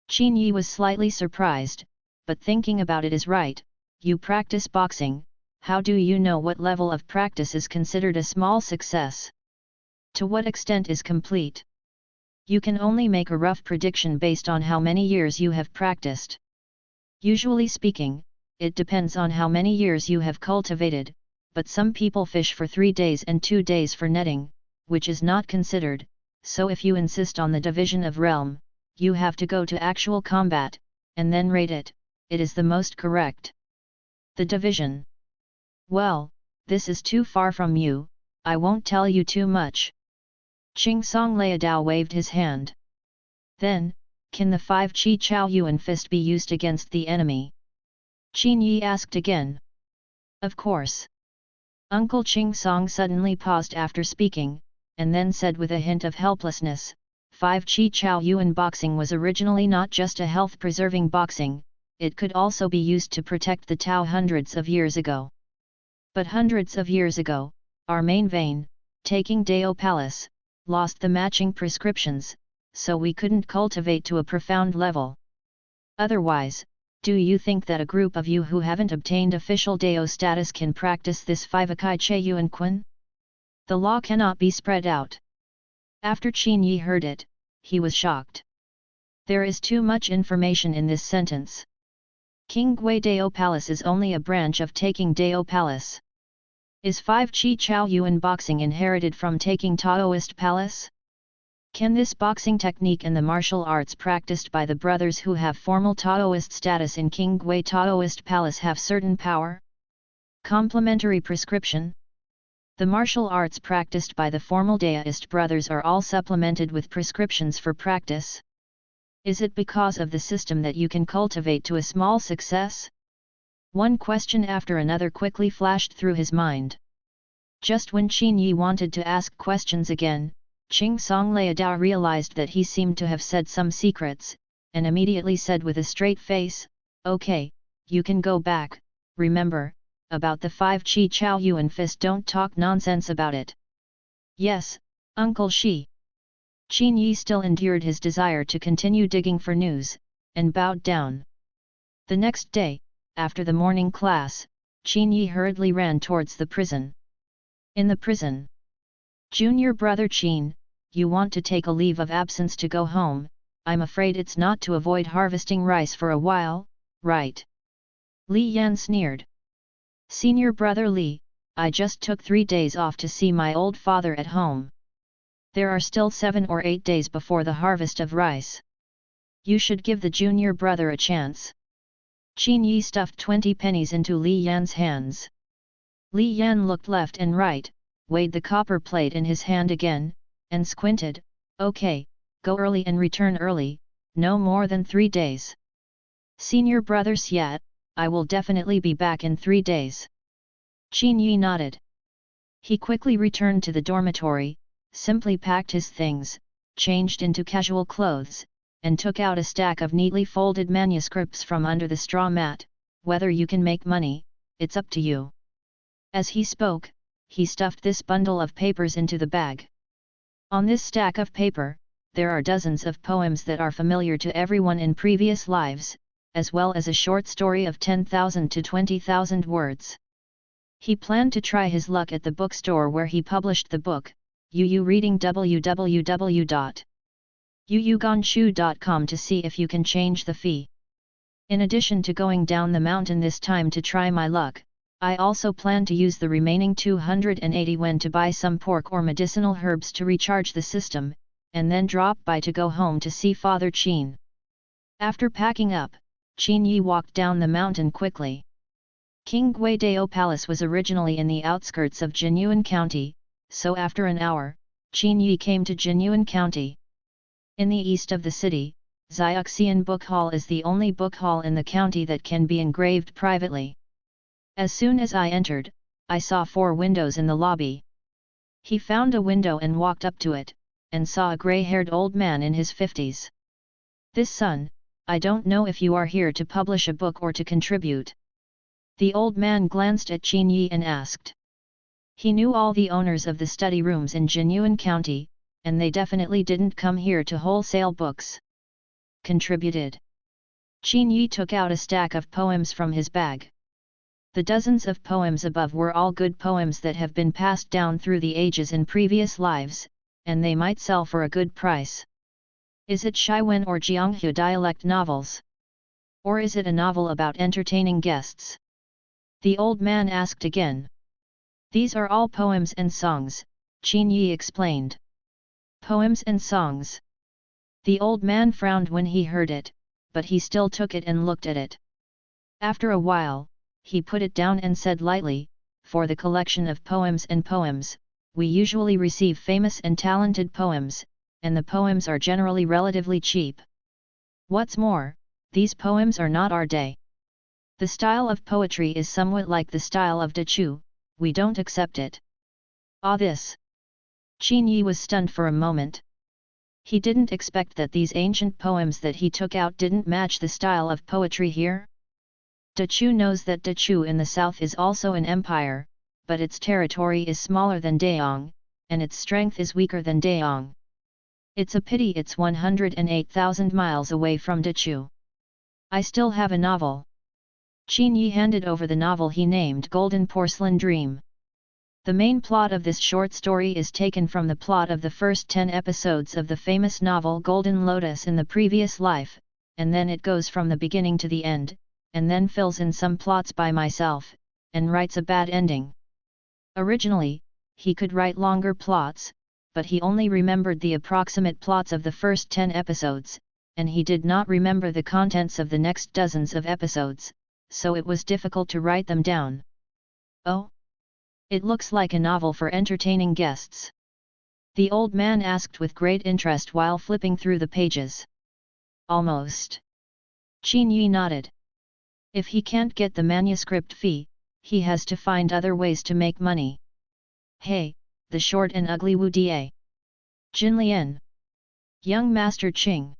Qin Yi was slightly surprised, but thinking about it is right. You practice boxing, how do you know what level of practice is considered a small success? To what extent is complete? You can only make a rough prediction based on how many years you have practiced. Usually speaking, it depends on how many years you have cultivated, but some people fish for 3 days and 2 days for netting, which is not considered, so if you insist on the division of realm, you have to go to actual combat, and then rate it, it is the most correct. The division. Well, this is too far from you, I won't tell you too much. Qingsong Liadao waved his hand. Then, can the 5 Qi Chao Yuan fist be used against the enemy? Qin Yi asked again. Of course. Uncle Qingsong suddenly paused after speaking, and then said with a hint of helplessness, 5 Qi Chao Yuan boxing was originally not just a health-preserving boxing, it could also be used to protect the Tao hundreds of years ago. But hundreds of years ago, our main vein, taking Dao Palace, lost the matching prescriptions, so we couldn't cultivate to a profound level. Otherwise, do you think that a group of you who haven't obtained official Dao status can practice this 5-akai Che Yuan Kun? The law cannot be spread out. After Qin Yi heard it, he was shocked. There is too much information in this sentence. King Gui Dao Palace is only a branch of taking Dao Palace. Is 5 Chi Chao Yuan boxing inherited from taking Taoist Palace? Can this boxing technique and the martial arts practiced by the brothers who have formal Taoist status in King Gui Taoist Palace have certain power? Complementary prescription? The martial arts practiced by the formal Daoist brothers are all supplemented with prescriptions for practice. Is it because of the system that you can cultivate to a small success? One question after another quickly flashed through his mind. Just when Qin Yi wanted to ask questions again, Qing Song Liadao realized that he seemed to have said some secrets, and immediately said with a straight face, "Okay, you can go back, remember, about the 5 Chi Chao Yuan fist, don't talk nonsense about it." "Yes, Uncle Shi." Qin Yi still endured his desire to continue digging for news, and bowed down. The next day, after the morning class, Qin Yi hurriedly ran towards the prison. In the prison, "Junior brother Qin, you want to take a leave of absence to go home, I'm afraid it's not to avoid harvesting rice for a while, right?" Li Yan sneered. "Senior brother Li, I just took 3 days off to see my old father at home. There are still 7 or 8 days before the harvest of rice. You should give the junior brother a chance." Qin Yi stuffed 20 pennies into Li Yan's hands. Li Yan looked left and right, weighed the copper plate in his hand again, and squinted. "Okay, go early and return early, no more than 3 days." "Senior brother Xiat, I will definitely be back in 3 days." Qin Yi nodded. He quickly returned to the dormitory, simply packed his things, changed into casual clothes, and took out a stack of neatly folded manuscripts from under the straw mat. "Whether you can make money, it's up to you." As he spoke, he stuffed this bundle of papers into the bag. On this stack of paper, there are dozens of poems that are familiar to everyone in previous lives, as well as a short story of 10,000 to 20,000 words. He planned to try his luck at the bookstore where he published the book, Yu reading www.yuyuganshu.com to see if you can change the fee. In addition to going down the mountain this time to try my luck, I also plan to use the remaining 280 yuan to buy some pork or medicinal herbs to recharge the system, and then drop by to go home to see Father Qin. After packing up, Qin Yi walked down the mountain quickly. King Gui Dao Palace was originally in the outskirts of Jinyuan County, so after an hour, Qin Yi came to Jinyuan County. In the east of the city, Xiaoxian Book Hall is the only book hall in the county that can be engraved privately. As soon as I entered, I saw 4 windows in the lobby. He found a window and walked up to it, and saw a grey-haired old man in his 50s. "This son, I don't know if you are here to publish a book or to contribute." The old man glanced at Qin Yi and asked. He knew all the owners of the study rooms in Jinyuan County, and they definitely didn't come here to wholesale books. "Contributed." Qin Yi took out a stack of poems from his bag. The dozens of poems above were all good poems that have been passed down through the ages in previous lives, and they might sell for a good price. "Is it Shiwen or Jianghu dialect novels? Or is it a novel about entertaining guests?" the old man asked again. "These are all poems and songs," Qin Yi explained. "Poems and songs." The old man frowned when he heard it, but he still took it and looked at it. After a while, he put it down and said lightly, "For the collection of poems and poems, we usually receive famous and talented poems, and the poems are generally relatively cheap. What's more, these poems are not our day. The style of poetry is somewhat like the style of Dachu, we don't accept it." "Ah, this." Qin Yi was stunned for a moment. He didn't expect that these ancient poems that he took out didn't match the style of poetry here. Dachu knows that Dachu in the south is also an empire, but its territory is smaller than Daeong, and its strength is weaker than Daeong. It's a pity it's 108,000 miles away from Dachu. I still have a novel. Qin Yi handed over the novel he named Golden Porcelain Dream. The main plot of this short story is taken from the plot of the first 10 episodes of the famous novel Golden Lotus in the previous life, and then it goes from the beginning to the end, and then fills in some plots by myself, and writes a bad ending. Originally, he could write longer plots, but he only remembered the approximate plots of the first 10 episodes, and he did not remember the contents of the next dozens of episodes, so it was difficult to write them down. Oh? It looks like a novel for entertaining guests. The old man asked with great interest while flipping through the pages. Almost. Qin Yi nodded. If he can't get the manuscript fee, he has to find other ways to make money. Hey, the short and ugly Wu Da. Jin Lian. Young Master Qing.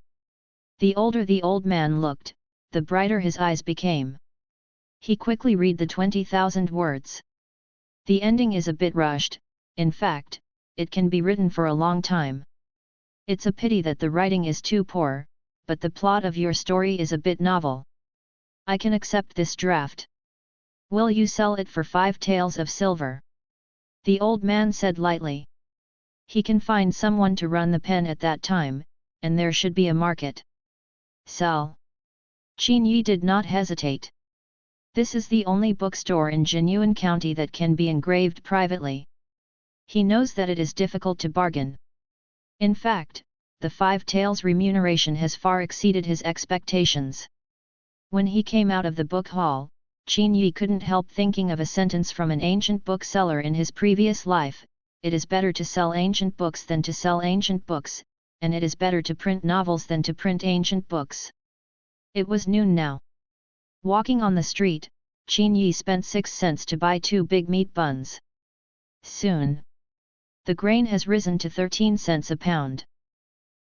The older the old man looked, the brighter his eyes became. He quickly read the 20,000 words. The ending is a bit rushed, in fact, it can be written for a long time. It's a pity that the writing is too poor, but the plot of your story is a bit novel. I can accept this draft. Will you sell it for 5 taels of silver? The old man said lightly. He can find someone to run the pen at that time, and there should be a market. Sell. Qin Yi did not hesitate. This is the only bookstore in Jinyuan County that can be engraved privately. He knows that it is difficult to bargain. In fact, the 5 taels remuneration has far exceeded his expectations. When he came out of the book hall, Qin Yi couldn't help thinking of a sentence from an ancient bookseller in his previous life: it is better to sell ancient books than to sell ancient books, and it is better to print novels than to print ancient books. It was noon now. Walking on the street, Qin Yi spent 6 cents to buy 2 big meat buns. Soon, the grain has risen to 13 cents a pound.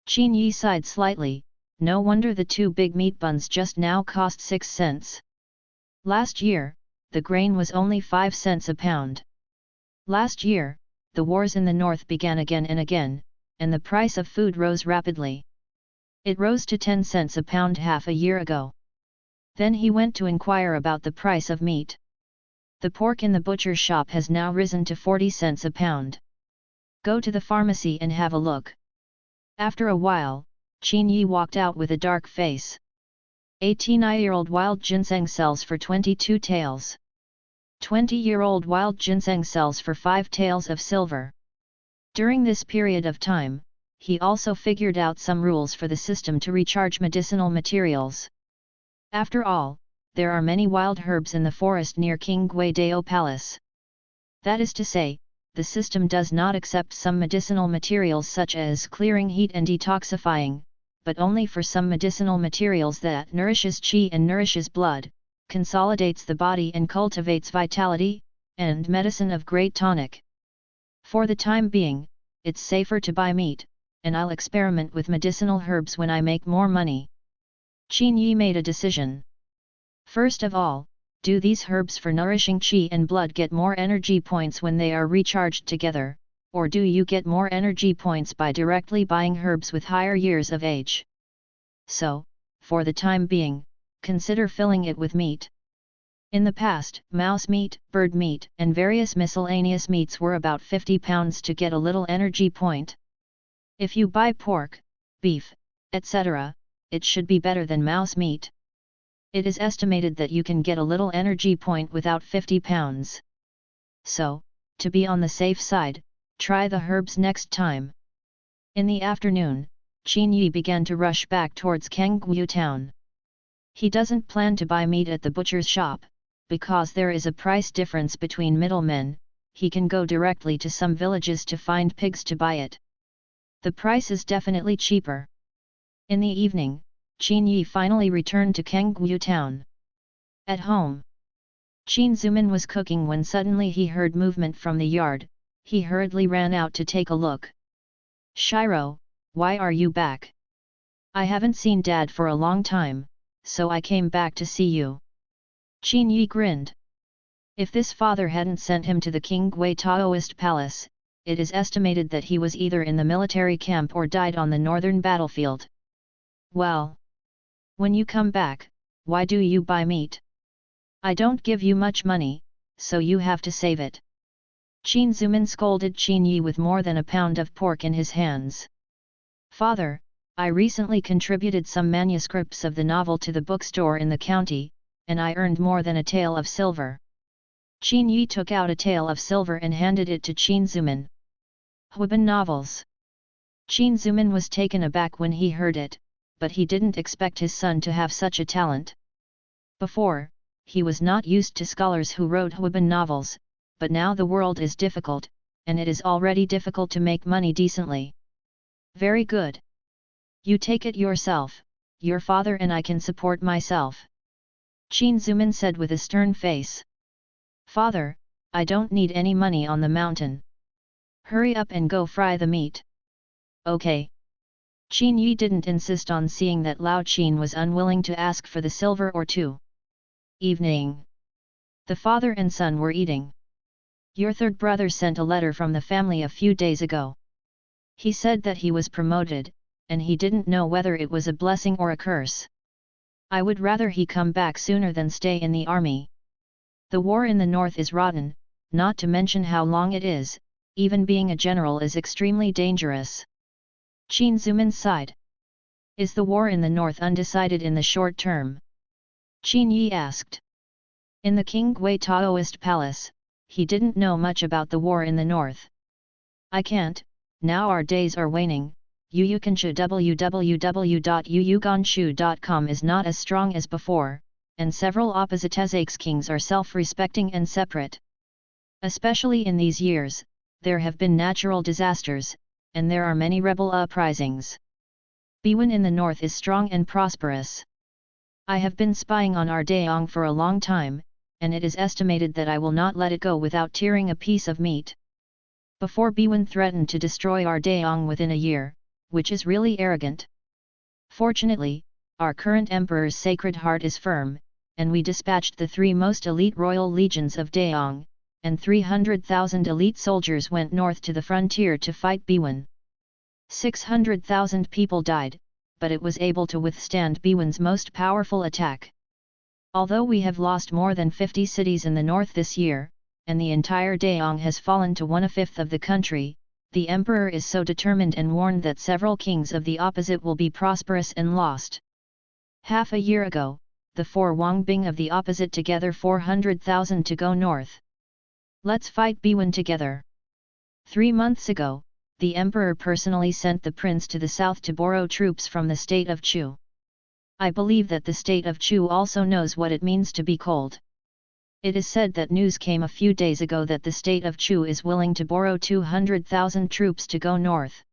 Qin Yi sighed slightly. No wonder the 2 big meat buns just now cost 6 cents. Last year, the grain was only 5 cents a pound. Last year, the wars in the north began again and again, and the price of food rose rapidly. It rose to 10 cents a pound half a year ago. Then he went to inquire about the price of meat. The pork in the butcher's shop has now risen to 40 cents a pound. Go to the pharmacy and have a look. After a while, Qin Yi walked out with a dark face. 18-year-old wild ginseng sells for 22 taels. 20-year-old wild ginseng sells for 5 taels of silver. During this period of time, he also figured out some rules for the system to recharge medicinal materials. After all, there are many wild herbs in the forest near King Guidao Palace. That is to say, the system does not accept some medicinal materials such as clearing heat and detoxifying, but only for some medicinal materials that nourishes qi and nourishes blood, consolidates the body and cultivates vitality, and medicine of great tonic. For the time being, it's safer to buy meat, and I'll experiment with medicinal herbs when I make more money. Qin Yi made a decision. First of all, do these herbs for nourishing qi and blood get more energy points when they are recharged together, or do you get more energy points by directly buying herbs with higher years of age? So, for the time being, consider filling it with meat. In the past, mouse meat, bird meat, and various miscellaneous meats were about 50 pounds to get a little energy point. If you buy pork, beef, etc., it should be better than mouse meat. It is estimated that you can get a little energy point without 50 pounds. So, to be on the safe side, try the herbs next time. In the afternoon, Qin Yi began to rush back towards Kanggu town. He doesn't plan to buy meat at the butcher's shop, because there is a price difference between middlemen. He can go directly to some villages to find pigs to buy it. The price is definitely cheaper. In the evening, Qin Yi finally returned to Kanggu town. At home, Qin Zuman was cooking when suddenly he heard movement from the yard. He hurriedly ran out to take a look. Shiro, why are you back? I haven't seen Dad for a long time, so I came back to see you. Qin Yi grinned. If this father hadn't sent him to the King Gui Taoist palace, it is estimated that he was either in the military camp or died on the northern battlefield. Well, when you come back, why do you buy meat? I don't give you much money, so you have to save it. Qin Zumin scolded Qin Yi with more than a pound of pork in his hands. Father, I recently contributed some manuscripts of the novel to the bookstore in the county, and I earned more than a tael of silver. Qin Yi took out a tael of silver and handed it to Qin Zumin. Huiban novels. Qin Zumin was taken aback when he heard it, but he didn't expect his son to have such a talent. Before, he was not used to scholars who wrote Huiban novels, but now the world is difficult, and it is already difficult to make money decently. Very good. You take it yourself, your father and I can support myself. Qin Zumin said with a stern face. Father, I don't need any money on the mountain. Hurry up and go fry the meat. Okay. Qin Yi didn't insist on seeing that Lao Qin was unwilling to ask for the silver or two. Evening. The father and son were eating. Your third brother sent a letter from the family a few days ago. He said that he was promoted, and he didn't know whether it was a blessing or a curse. I would rather he come back sooner than stay in the army. The war in the north is rotten, not to mention how long it is, even being a general is extremely dangerous. Qin Zumin sighed. Is the war in the north undecided in the short term? Qin Yi asked. In the King Gui Taoist palace, he didn't know much about the war in the north. I can't, now our days are waning. Yuyuganshu www.yuyuganshu.com is not as strong as before, and several opposite kings are self-respecting and separate. Especially in these years, there have been natural disasters, and there are many rebel uprisings. Biwen in the north is strong and prosperous. I have been spying on our Daong for a long time, and it is estimated that I will not let it go without tearing a piece of meat. Before Biwen threatened to destroy our Daong within a year, which is really arrogant. Fortunately, our current emperor's sacred heart is firm, and we dispatched the 3 most elite royal legions of Daong, and 300,000 elite soldiers went north to the frontier to fight Biwen. 600,000 people died, but it was able to withstand Biwen's most powerful attack. Although we have lost more than 50 cities in the north this year, and the entire Daong has fallen to 1/5 of the country, the emperor is so determined and warned that several kings of the opposite will be prosperous and lost. Half a year ago, the 4 Wangbing of the opposite together 400,000 to go north. Let's fight Biwen together. 3 months ago, the emperor personally sent the prince to the south to borrow troops from the state of Chu. I believe that the state of Chu also knows what it means to be cold. It is said that news came a few days ago that the state of Chu is willing to borrow 200,000 troops to go north.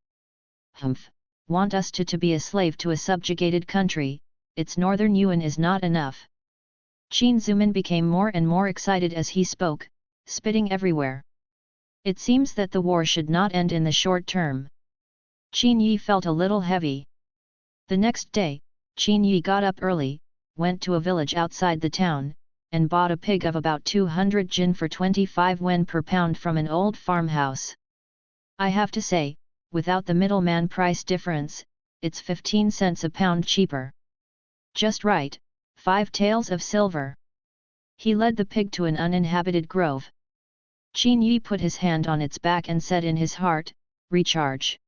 Humph, want us to be a slave to a subjugated country, its northern yuan is not enough. Qin Zumin became more and more excited as he spoke, spitting everywhere. It seems that the war should not end in the short term. Qin Yi felt a little heavy. The next day, Qin Yi got up early, went to a village outside the town, and bought a pig of about 200 jin for 25 wen per pound from an old farmhouse. I have to say, without the middleman price difference, it's 15 cents a pound cheaper. Just right, 5 taels of silver. He led the pig to an uninhabited grove. Qin Yi put his hand on its back and said in his heart, "Recharge."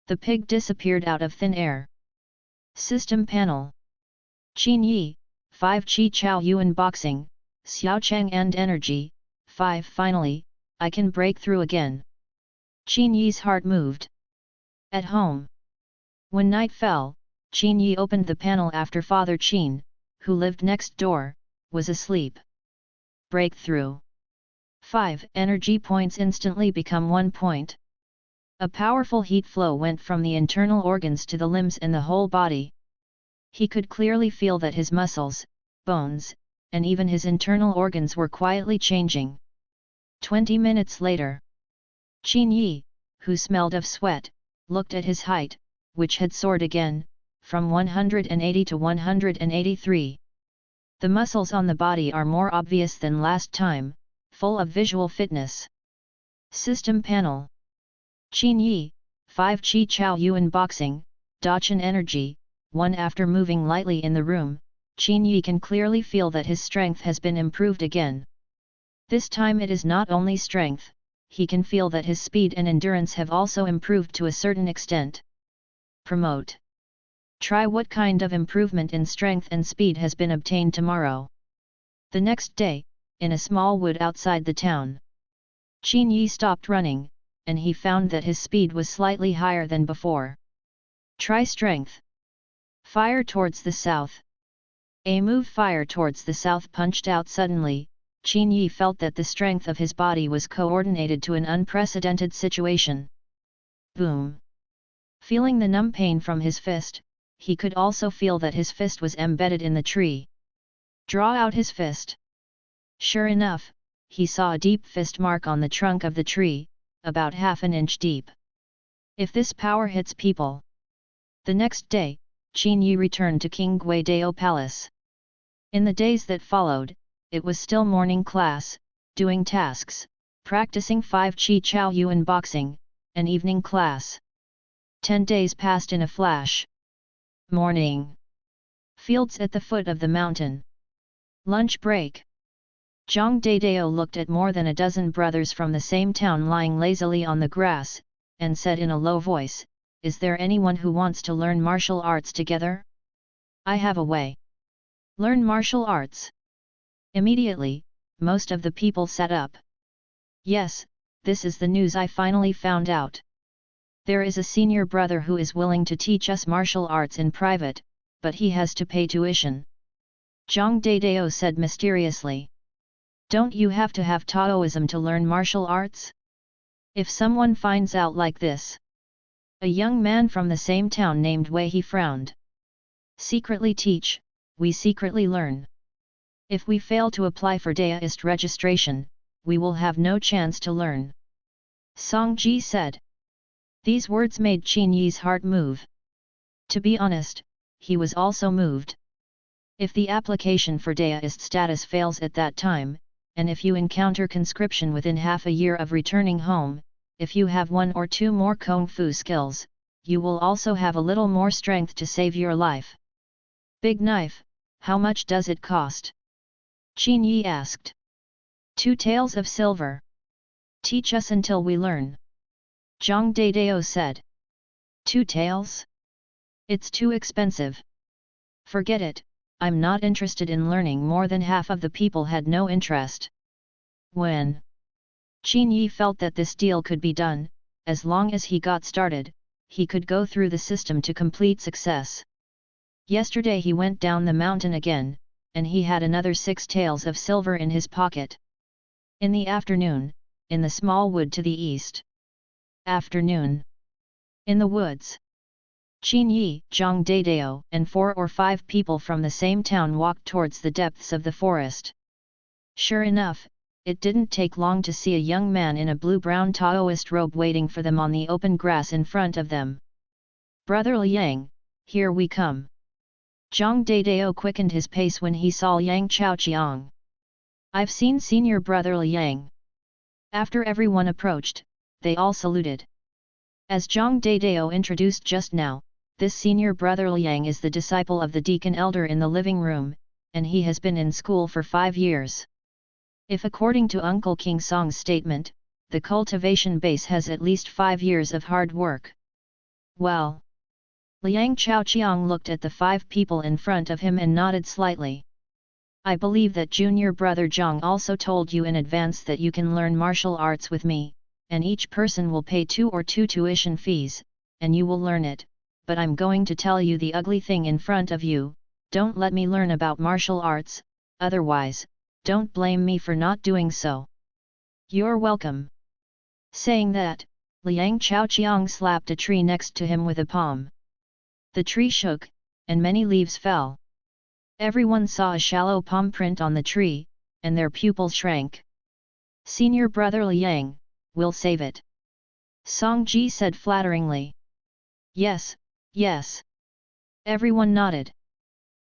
The pig disappeared out of thin air. System panel. Qin Yi, 5 Chi Chao Yuan boxing, Xiao Chang and energy, 5 finally, I can break through again. Qin Yi's heart moved. At home. When night fell, Qin Yi opened the panel after Father Qin, who lived next door, was asleep. Breakthrough. 5 energy points instantly become 1 point. A powerful heat flow went from the internal organs to the limbs and the whole body. He could clearly feel that his muscles, bones, and even his internal organs were quietly changing. 20 minutes later. Qin Yi, who smelled of sweat, looked at his height, which had soared again, from 180 to 183. The muscles on the body are more obvious than last time, full of visual fitness. System panel. Qin Yi, 5 Qi Chao Yuan Boxing, Dachan Energy. 1. After moving lightly in the room, Qin Yi can clearly feel that his strength has been improved again. This time it is not only strength, he can feel that his speed and endurance have also improved to a certain extent. Promote. Try what kind of improvement in strength and speed has been obtained tomorrow. The next day, in a small wood outside the town, Qin Yi stopped running, and he found that his speed was slightly higher than before. Try strength. Fire towards the south. A move fire towards the south punched out suddenly. Qin Yi felt that the strength of his body was coordinated to an unprecedented situation. Boom! Feeling the numb pain from his fist, he could also feel that his fist was embedded in the tree. Draw out his fist. Sure enough, he saw a deep fist mark on the trunk of the tree, about half an inch deep. If this power hits people. The next day, Qin Yi returned to King Guidao Palace. In the days that followed, it was still morning class, doing tasks, practicing 5 Qi Chao Yuan boxing, and evening class. 10 days passed in a flash. Morning. Fields at the foot of the mountain. Lunch break. Zhang Daidao looked at more than a dozen brothers from the same town lying lazily on the grass, and said in a low voice, "Is there anyone who wants to learn martial arts together? I have a way. Learn martial arts." Immediately, most of the people sat up. "Yes, this is the news I finally found out. There is a senior brother who is willing to teach us martial arts in private, but he has to pay tuition." Zhang Daidao said mysteriously. "Don't you have to have Taoism to learn martial arts? If someone finds out like this..." A young man from the same town named Wei He frowned. "Secretly teach, we secretly learn. If we fail to apply for Daoist registration, we will have no chance to learn." Song Ji said. These words made Qin Yi's heart move. To be honest, he was also moved. If the application for Daoist status fails at that time, and if you encounter conscription within half a year of returning home, if you have 1 or 2 more Kung Fu skills, you will also have a little more strength to save your life. "Big knife, how much does it cost?" Qin Yi asked. 2 taels of silver. Teach us until we learn. Zhang Daidao said. 2 taels? It's too expensive. Forget it, I'm not interested in learning. More than half of the people had no interest. When Qin Yi felt that this deal could be done, as long as he got started, he could go through the system to complete success. Yesterday he went down the mountain again, and he had another 6 taels of silver in his pocket. In the afternoon, in the small wood to the east. Afternoon. In the woods. Qin Yi, Zhang Daidao, and 4 or 5 people from the same town walked towards the depths of the forest. Sure enough, it didn't take long to see a young man in a blue-brown Taoist robe waiting for them on the open grass in front of them. "Brother Liang, here we come." Zhang Daidao quickened his pace when he saw Yang Chaoqiang. "I've seen senior brother Liang." After everyone approached, they all saluted. As Zhang Daidao introduced just now, this senior brother Liang is the disciple of the deacon elder in the living room, and he has been in school for 5 years. If according to Uncle King Song's statement, the cultivation base has at least 5 years of hard work. Well. Liang Chaoqiang looked at the 5 people in front of him and nodded slightly. "I believe that junior brother Zhang also told you in advance that you can learn martial arts with me, and each person will pay 2 or 2 tuition fees, and you will learn it, but I'm going to tell you the ugly thing in front of you, don't let me learn about martial arts, otherwise, don't blame me for not doing so." "You're welcome." Saying that, Liang Chaoqiang slapped a tree next to him with a palm. The tree shook, and many leaves fell. Everyone saw a shallow palm print on the tree, and their pupils shrank. "Senior brother Liang, we'll save it." Song Ji said flatteringly. "Yes, yes." Everyone nodded.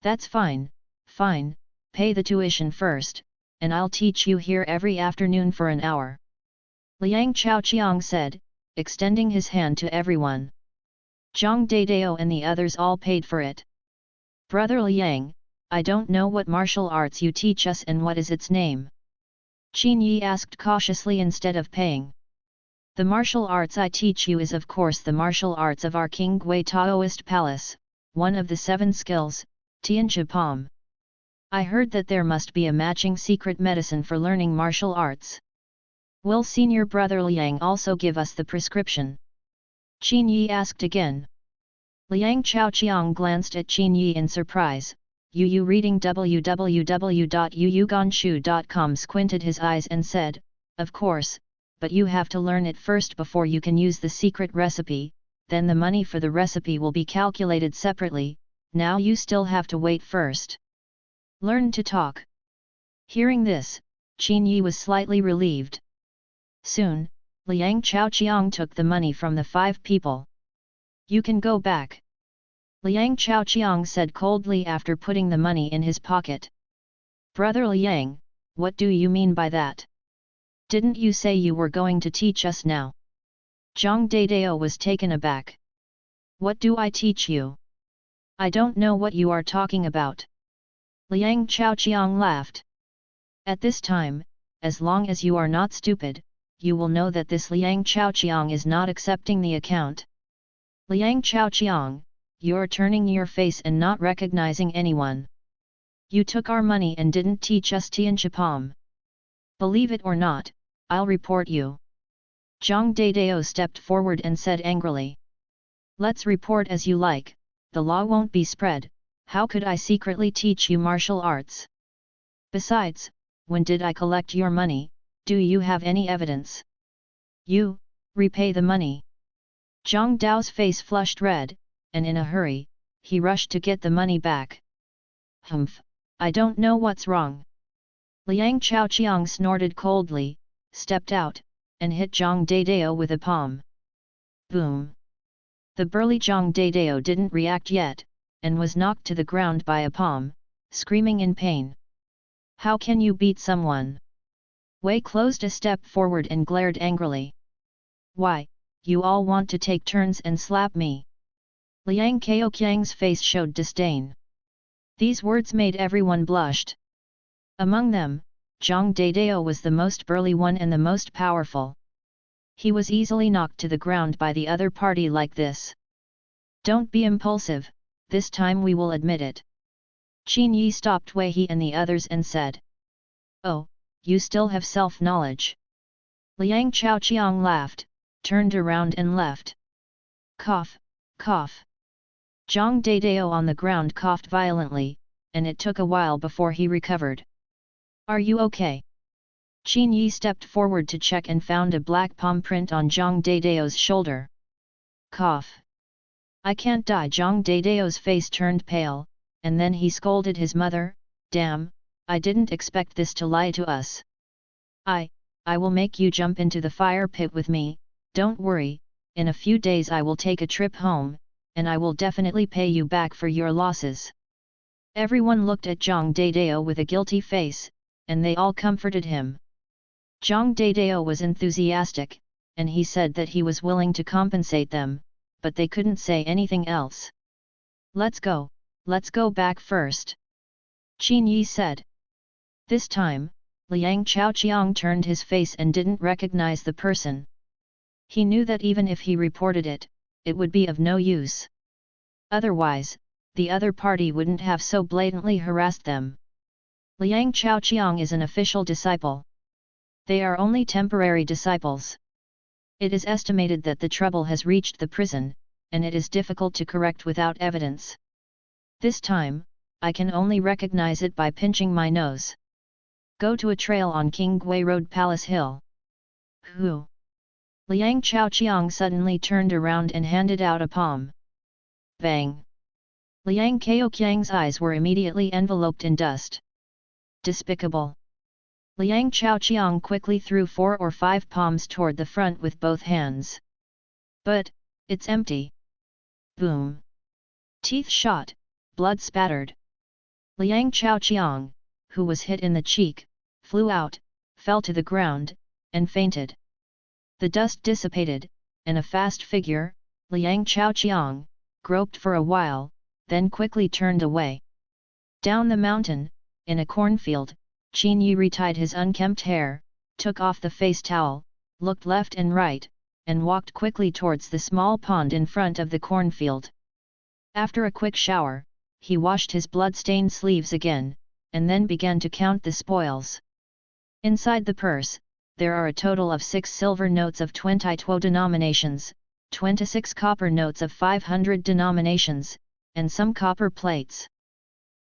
"That's fine, fine, pay the tuition first, and I'll teach you here every afternoon for an hour. Liang Chaoqiang said, extending his hand to everyone. Zhang Daidao and the others all paid for it. Brother Liang, I don't know what martial arts you teach us and what is its name? Qin Yi asked cautiously instead of paying. The martial arts I teach you is of course the martial arts of our King Gui Taoist Palace, one of the 7 skills, Tian Chi Pom. I heard that there must be a matching secret medicine for learning martial arts. Will senior brother Liang also give us the prescription? Qin Yi asked again. Liang Chaoqiang glanced at Qin Yi in surprise. Yu reading www.yuyuganshu.com squinted his eyes and said, of course, but you have to learn it first before you can use the secret recipe, then the money for the recipe will be calculated separately, now you still have to wait first. Learn to talk. Hearing this, Qin Yi was slightly relieved. Soon, Liang Chaoqiang took the money from the 5 people. You can go back. Liang Chaoqiang said coldly after putting the money in his pocket. Brother Liang, what do you mean by that? Didn't you say you were going to teach us now? Zhang Daidao was taken aback. What do I teach you? I don't know what you are talking about. Liang Chaoqiang laughed. At this time, as long as you are not stupid, you will know that this Liang Chaoqiang is not accepting the account. Liang Chaoqiang, you're turning your face and not recognizing anyone. You took our money and didn't teach us Tian Chi Pom. Believe it or not, I'll report you. Zhang Daidao stepped forward and said angrily. Let's report as you like, the law won't be spread, how could I secretly teach you martial arts? Besides, when did I collect your money, do you have any evidence? You, repay the money. Zhang Dao's face flushed red, and in a hurry, he rushed to get the money back. Humph, I don't know what's wrong. Liang Chaoqiang snorted coldly, stepped out, and hit Zhang Daidao with a palm. Boom! The burly Zhang Daidao didn't react yet, and was knocked to the ground by a palm, screaming in pain. How can you beat someone? Wei closed a step forward and glared angrily. Why, you all want to take turns and slap me? Liang Chaoqiang's face showed disdain. These words made everyone blushed. Among them, Zhang Daidao was the most burly one and the most powerful. He was easily knocked to the ground by the other party like this. Don't be impulsive, this time we will admit it. Qin Yi stopped Wei He and the others and said. Oh, you still have self-knowledge. Liang Chaoqiang laughed, turned around and left. Cough, cough. Zhang Daidao on the ground coughed violently, and it took a while before he recovered. Are you okay? Qin Yi stepped forward to check and found a black palm print on Zhang Daidao's shoulder. Cough. I can't die. Zhang Daidao's face turned pale, and then he scolded his mother, damn, I didn't expect this to lie to us. I will make you jump into the fire pit with me, don't worry, in a few days I will take a trip home, and I will definitely pay you back for your losses. Everyone looked at Zhang Daidao with a guilty face, and they all comforted him. Zhang Daidao was enthusiastic, and he said that he was willing to compensate them, but they couldn't say anything else. Let's go back first. Qin Yi said. This time, Liang Chaoqiang turned his face and didn't recognize the person. He knew that even if he reported it, it would be of no use. Otherwise, the other party wouldn't have so blatantly harassed them. Liang Chaoqiang is an official disciple. They are only temporary disciples. It is estimated that the trouble has reached the prison, and it is difficult to correct without evidence. This time, I can only recognize it by pinching my nose. Go to a trail on King Gui Road Palace Hill. Who? Liang Chaoqiang suddenly turned around and handed out a palm. Bang! Liang Chaoqiang's eyes were immediately enveloped in dust. Despicable! Liang Chaoqiang quickly threw 4 or 5 palms toward the front with both hands. But, it's empty. Boom! Teeth shot, blood spattered. Liang Chaoqiang, who was hit in the cheek, flew out, fell to the ground, and fainted. The dust dissipated, and a fast figure, Liang Chaoqiang, groped for a while, then quickly turned away. Down the mountain, in a cornfield, Qin Yi retied his unkempt hair, took off the face towel, looked left and right, and walked quickly towards the small pond in front of the cornfield. After a quick shower, he washed his blood-stained sleeves again, and then began to count the spoils. Inside the purse, there are a total of 6 silver notes of 22 denominations, 26 copper notes of 500 denominations, and some copper plates.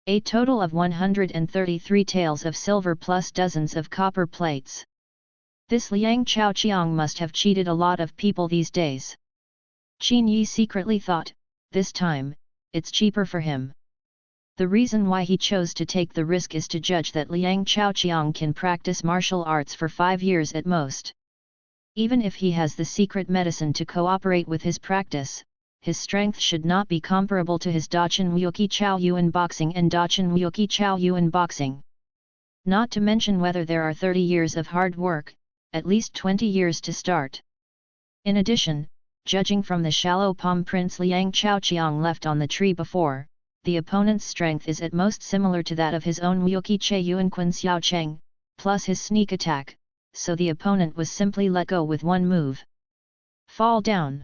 A total of 133 taels of silver plus dozens of copper plates. This Liang Chaoqiang must have cheated a lot of people these days. Qin Yi secretly thought, this time, it's cheaper for him. The reason why he chose to take the risk is to judge that Liang Chaoqiang can practice martial arts for 5 years at most. Even if he has the secret medicine to cooperate with his practice, his strength should not be comparable to his Daqin Wuqi Chao Yuan boxing and Daqin Wuqi Chao Yuan boxing. Not to mention whether there are 30 years of hard work, at least 20 years to start. In addition, judging from the shallow palm prints Liang Chaoqiang left on the tree before, the opponent's strength is at most similar to that of his own Wuqi Che Yuan Quan Xiao Cheng, plus his sneak attack, so the opponent was simply let go with one move. Fall down.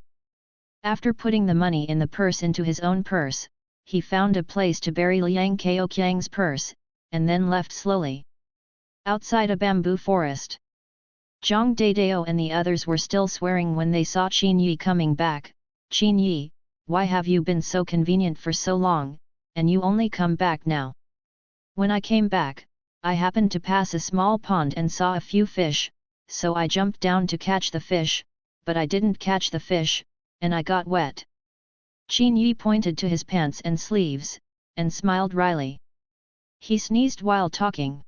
After putting the money in the purse into his own purse, he found a place to bury Liang Chaoqiang's purse, and then left slowly. Outside a bamboo forest, Zhang Daidao and the others were still swearing when they saw Qin Yi coming back. Qin Yi, why have you been so convenient for so long, and you only come back now? When I came back, I happened to pass a small pond and saw a few fish, so I jumped down to catch the fish, but I didn't catch the fish, and I got wet. Qin Yi pointed to his pants and sleeves, and smiled wryly. He sneezed while talking.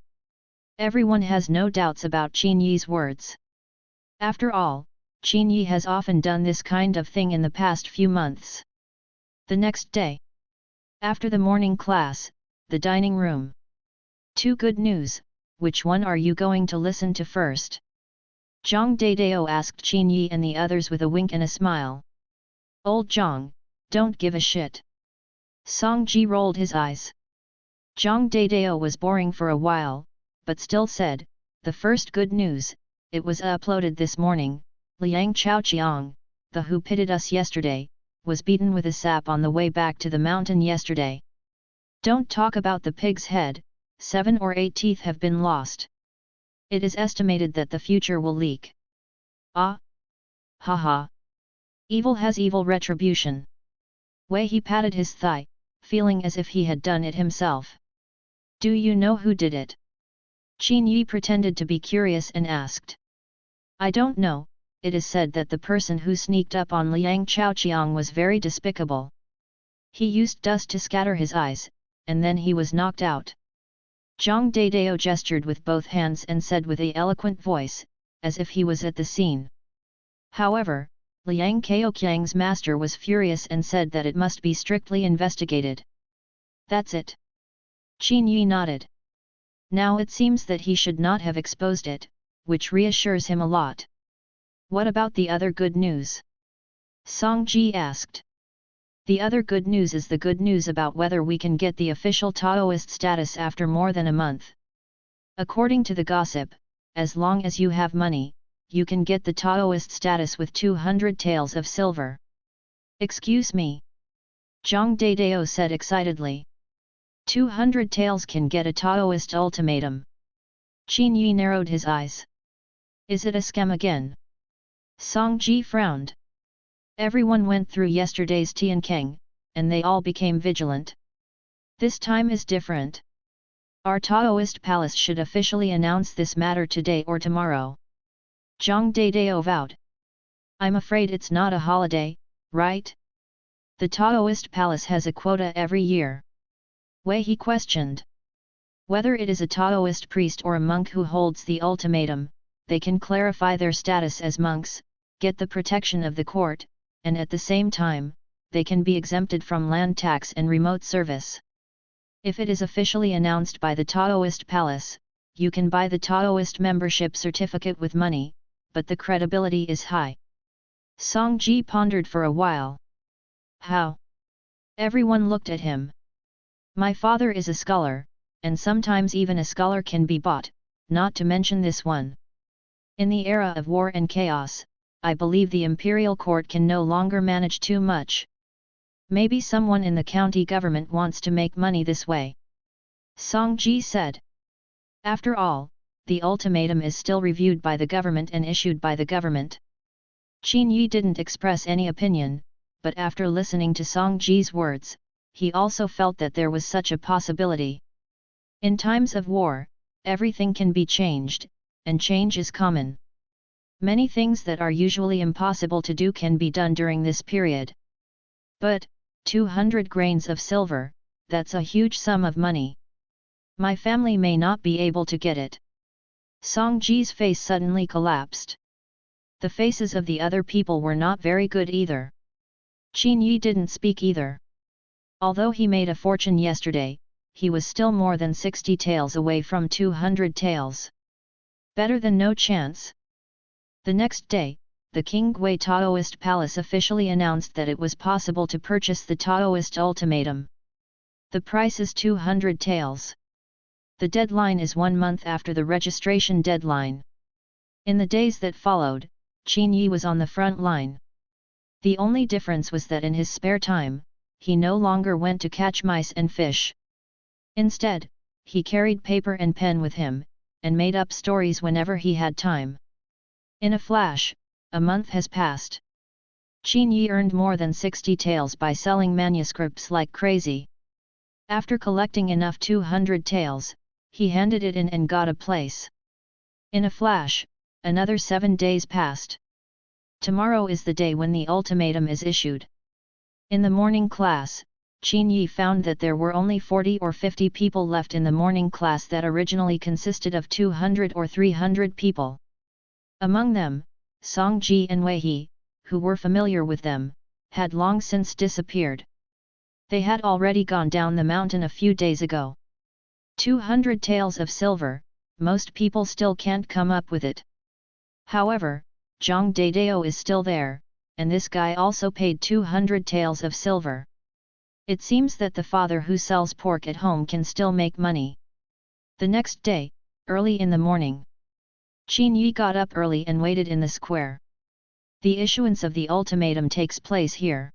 Everyone has no doubts about Qin Yi's words. After all, Qin Yi has often done this kind of thing in the past few months. The next day, after the morning class, the dining room. 2 good news, which one are you going to listen to first? Zhang Daidao asked Qin Yi and the others with a wink and a smile. Old Zhang, don't give a shit. Song Ji rolled his eyes. Zhang Daidao was boring for a while, but still said, the first good news, it was uploaded this morning. Liang Chaoqiang, the who pitted us yesterday, was beaten with a sap on the way back to the mountain yesterday. Don't talk about the pig's head, 7 or 8 teeth have been lost. It is estimated that the future will leak. Ah! Ha ha! Evil has evil retribution. Wei he patted his thigh, feeling as if he had done it himself. Do you know who did it? Qin Yi pretended to be curious and asked. I don't know, it is said that the person who sneaked up on Liang Chaoqiang was very despicable. He used dust to scatter his eyes, and then he was knocked out. Zhang Daidao gestured with both hands and said with an eloquent voice, as if he was at the scene. However, Liang Chaoqiang's master was furious and said that it must be strictly investigated. That's it. Qin Yi nodded. Now it seems that he should not have exposed it, which reassures him a lot. What about the other good news? Song Ji asked. The other good news is the good news about whether we can get the official Taoist status after more than a month. According to the gossip, as long as you have money, you can get the Taoist status with 200 taels of silver. Excuse me. Zhang Daidao said excitedly. 200 taels can get a Taoist ultimatum. Qin Yi narrowed his eyes. Is it a scam again? Song Ji frowned. Everyone went through yesterday's Tiankeng, and they all became vigilant. This time is different. Our Taoist palace should officially announce this matter today or tomorrow. Zhang Daidao vowed. I'm afraid it's not a holiday, right? The Taoist palace has a quota every year. Wei he questioned. Whether it is a Taoist priest or a monk who holds the ultimatum, they can clarify their status as monks, get the protection of the court, and at the same time, they can be exempted from land tax and remote service. If it is officially announced by the Taoist palace, you can buy the Taoist membership certificate with money, but the credibility is high. Song Ji pondered for a while. How? Everyone looked at him. My father is a scholar, and sometimes even a scholar can be bought, not to mention this one. In the era of war and chaos, I believe the imperial court can no longer manage too much. Maybe someone in the county government wants to make money this way. Song Ji said. After all, the ultimatum is still reviewed by the government and issued by the government. Qin Yi didn't express any opinion, but after listening to Song Ji's words, he also felt that there was such a possibility. In times of war, everything can be changed, and change is common. Many things that are usually impossible to do can be done during this period. But, 200 grains of silver, that's a huge sum of money. My family may not be able to get it. Song Ji's face suddenly collapsed. The faces of the other people were not very good either. Qin Yi didn't speak either. Although he made a fortune yesterday, he was still more than 60 taels away from 200 taels. Better than no chance. The next day, the Qinggui Taoist Palace officially announced that it was possible to purchase the Taoist ultimatum. The price is 200 taels. The deadline is 1 month after the registration deadline. In the days that followed, Qin Yi was on the front line. The only difference was that in his spare time, he no longer went to catch mice and fish. Instead, he carried paper and pen with him, and made up stories whenever he had time. In a flash, a month has passed. Qin Yi earned more than 60 taels by selling manuscripts like crazy. After collecting enough 200 taels, he handed it in and got a place. In a flash, another 7 days passed. Tomorrow is the day when the ultimatum is issued. In the morning class, Qin Yi found that there were only 40 or 50 people left in the morning class that originally consisted of 200 or 300 people. Among them, Song Ji and Wei He, who were familiar with them, had long since disappeared. They had already gone down the mountain a few days ago. 200 taels of silver, most people still can't come up with it. However, Zhang Dadao is still there, and this guy also paid 200 taels of silver. It seems that the father who sells pork at home can still make money. The next day, early in the morning, Qin Yi got up early and waited in the square. The issuance of the ultimatum takes place here.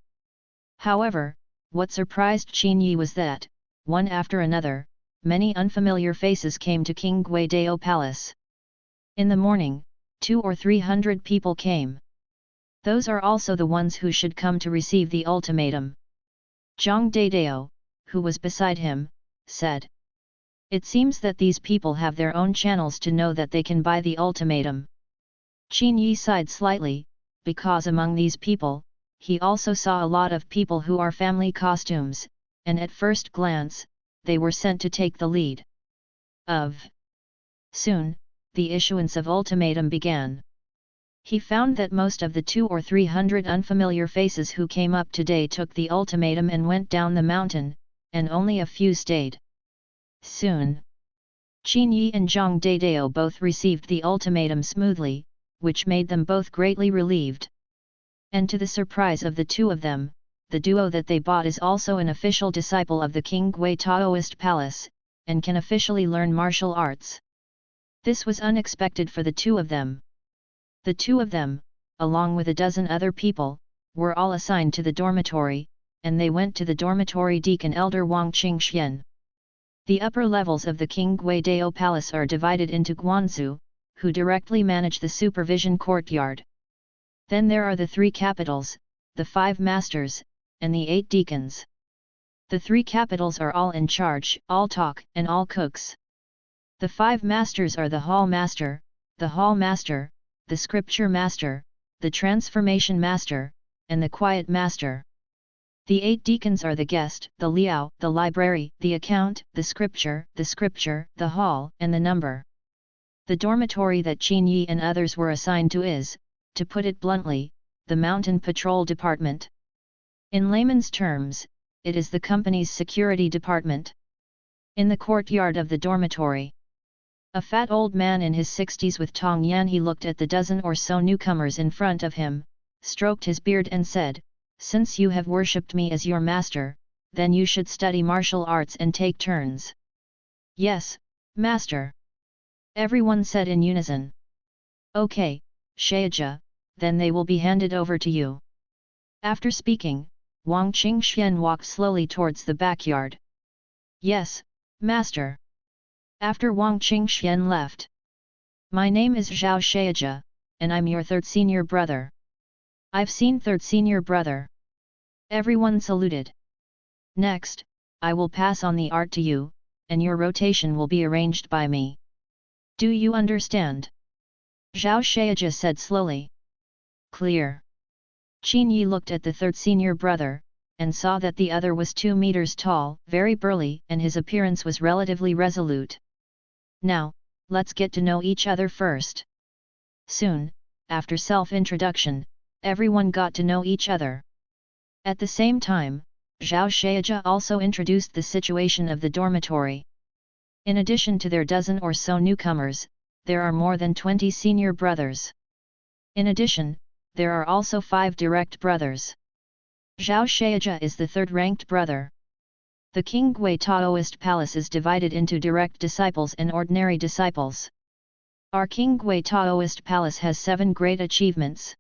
However, what surprised Qin Yi was that, one after another, many unfamiliar faces came to Qinggui Dao Palace. In the morning, 200 or 300 people came. Those are also the ones who should come to receive the ultimatum. Zhang Dadao, who was beside him, said. It seems that these people have their own channels to know that they can buy the ultimatum. Qin Yi sighed slightly, because among these people, he also saw a lot of people who are family costumes, and at first glance, they were sent to take the lead. Soon, the issuance of ultimatum began. He found that most of the 200 or 300 unfamiliar faces who came up today took the ultimatum and went down the mountain, and only a few stayed. Soon, Qin Yi and Zhang Dadao both received the ultimatum smoothly, which made them both greatly relieved. And to the surprise of the two of them, the duo that they bought is also an official disciple of the Qinggui Taoist Palace, and can officially learn martial arts. This was unexpected for the two of them. The two of them, along with a dozen other people, were all assigned to the dormitory, and they went to the dormitory deacon Elder Wang Qingxian. The upper levels of the Qinggui Dao Palace are divided into Guanzu, who directly manage the supervision courtyard. Then there are the 3 capitals, the 5 masters, and the 8 deacons. The 3 capitals are all in charge, all talk, and all cooks. The 5 masters are the hall master, the scripture master, the transformation master, and the quiet master. The 8 deacons are the guest, the liao, the library, the account, the scripture, the hall, and the number. The dormitory that Qin Yi and others were assigned to is, to put it bluntly, the mountain patrol department. In layman's terms, it is the company's security department. In the courtyard of the dormitory, A fat old man in his 60s with Tong Yan, he looked at the dozen or so newcomers in front of him, stroked his beard and said, "Since you have worshipped me as your master, then you should study martial arts and take turns." "Yes, master," everyone said in unison. "Okay, Shaija, then they will be handed over to you." After speaking, Wang Qingxian walked slowly towards the backyard. "Yes, master." After Wang Qingxian left. "My name is Zhao Shaija, and I'm your third senior brother." "I've seen third senior brother." Everyone saluted. "Next, I will pass on the art to you, and your rotation will be arranged by me. Do you understand?" Zhao Shaija said slowly. "Clear." Qin Yi looked at the third senior brother, and saw that the other was 2 meters tall, very burly, and his appearance was relatively resolute. "Now, let's get to know each other first." Soon, after self-introduction, everyone got to know each other. At the same time, Zhao Shaija also introduced the situation of the dormitory. In addition to their dozen or so newcomers, there are more than 20 senior brothers. In addition, there are also 5 direct brothers. Zhao Shaija is the third-ranked brother. The Qinggui Taoist Palace is divided into direct disciples and ordinary disciples. Our Qinggui Taoist Palace has 7 great achievements.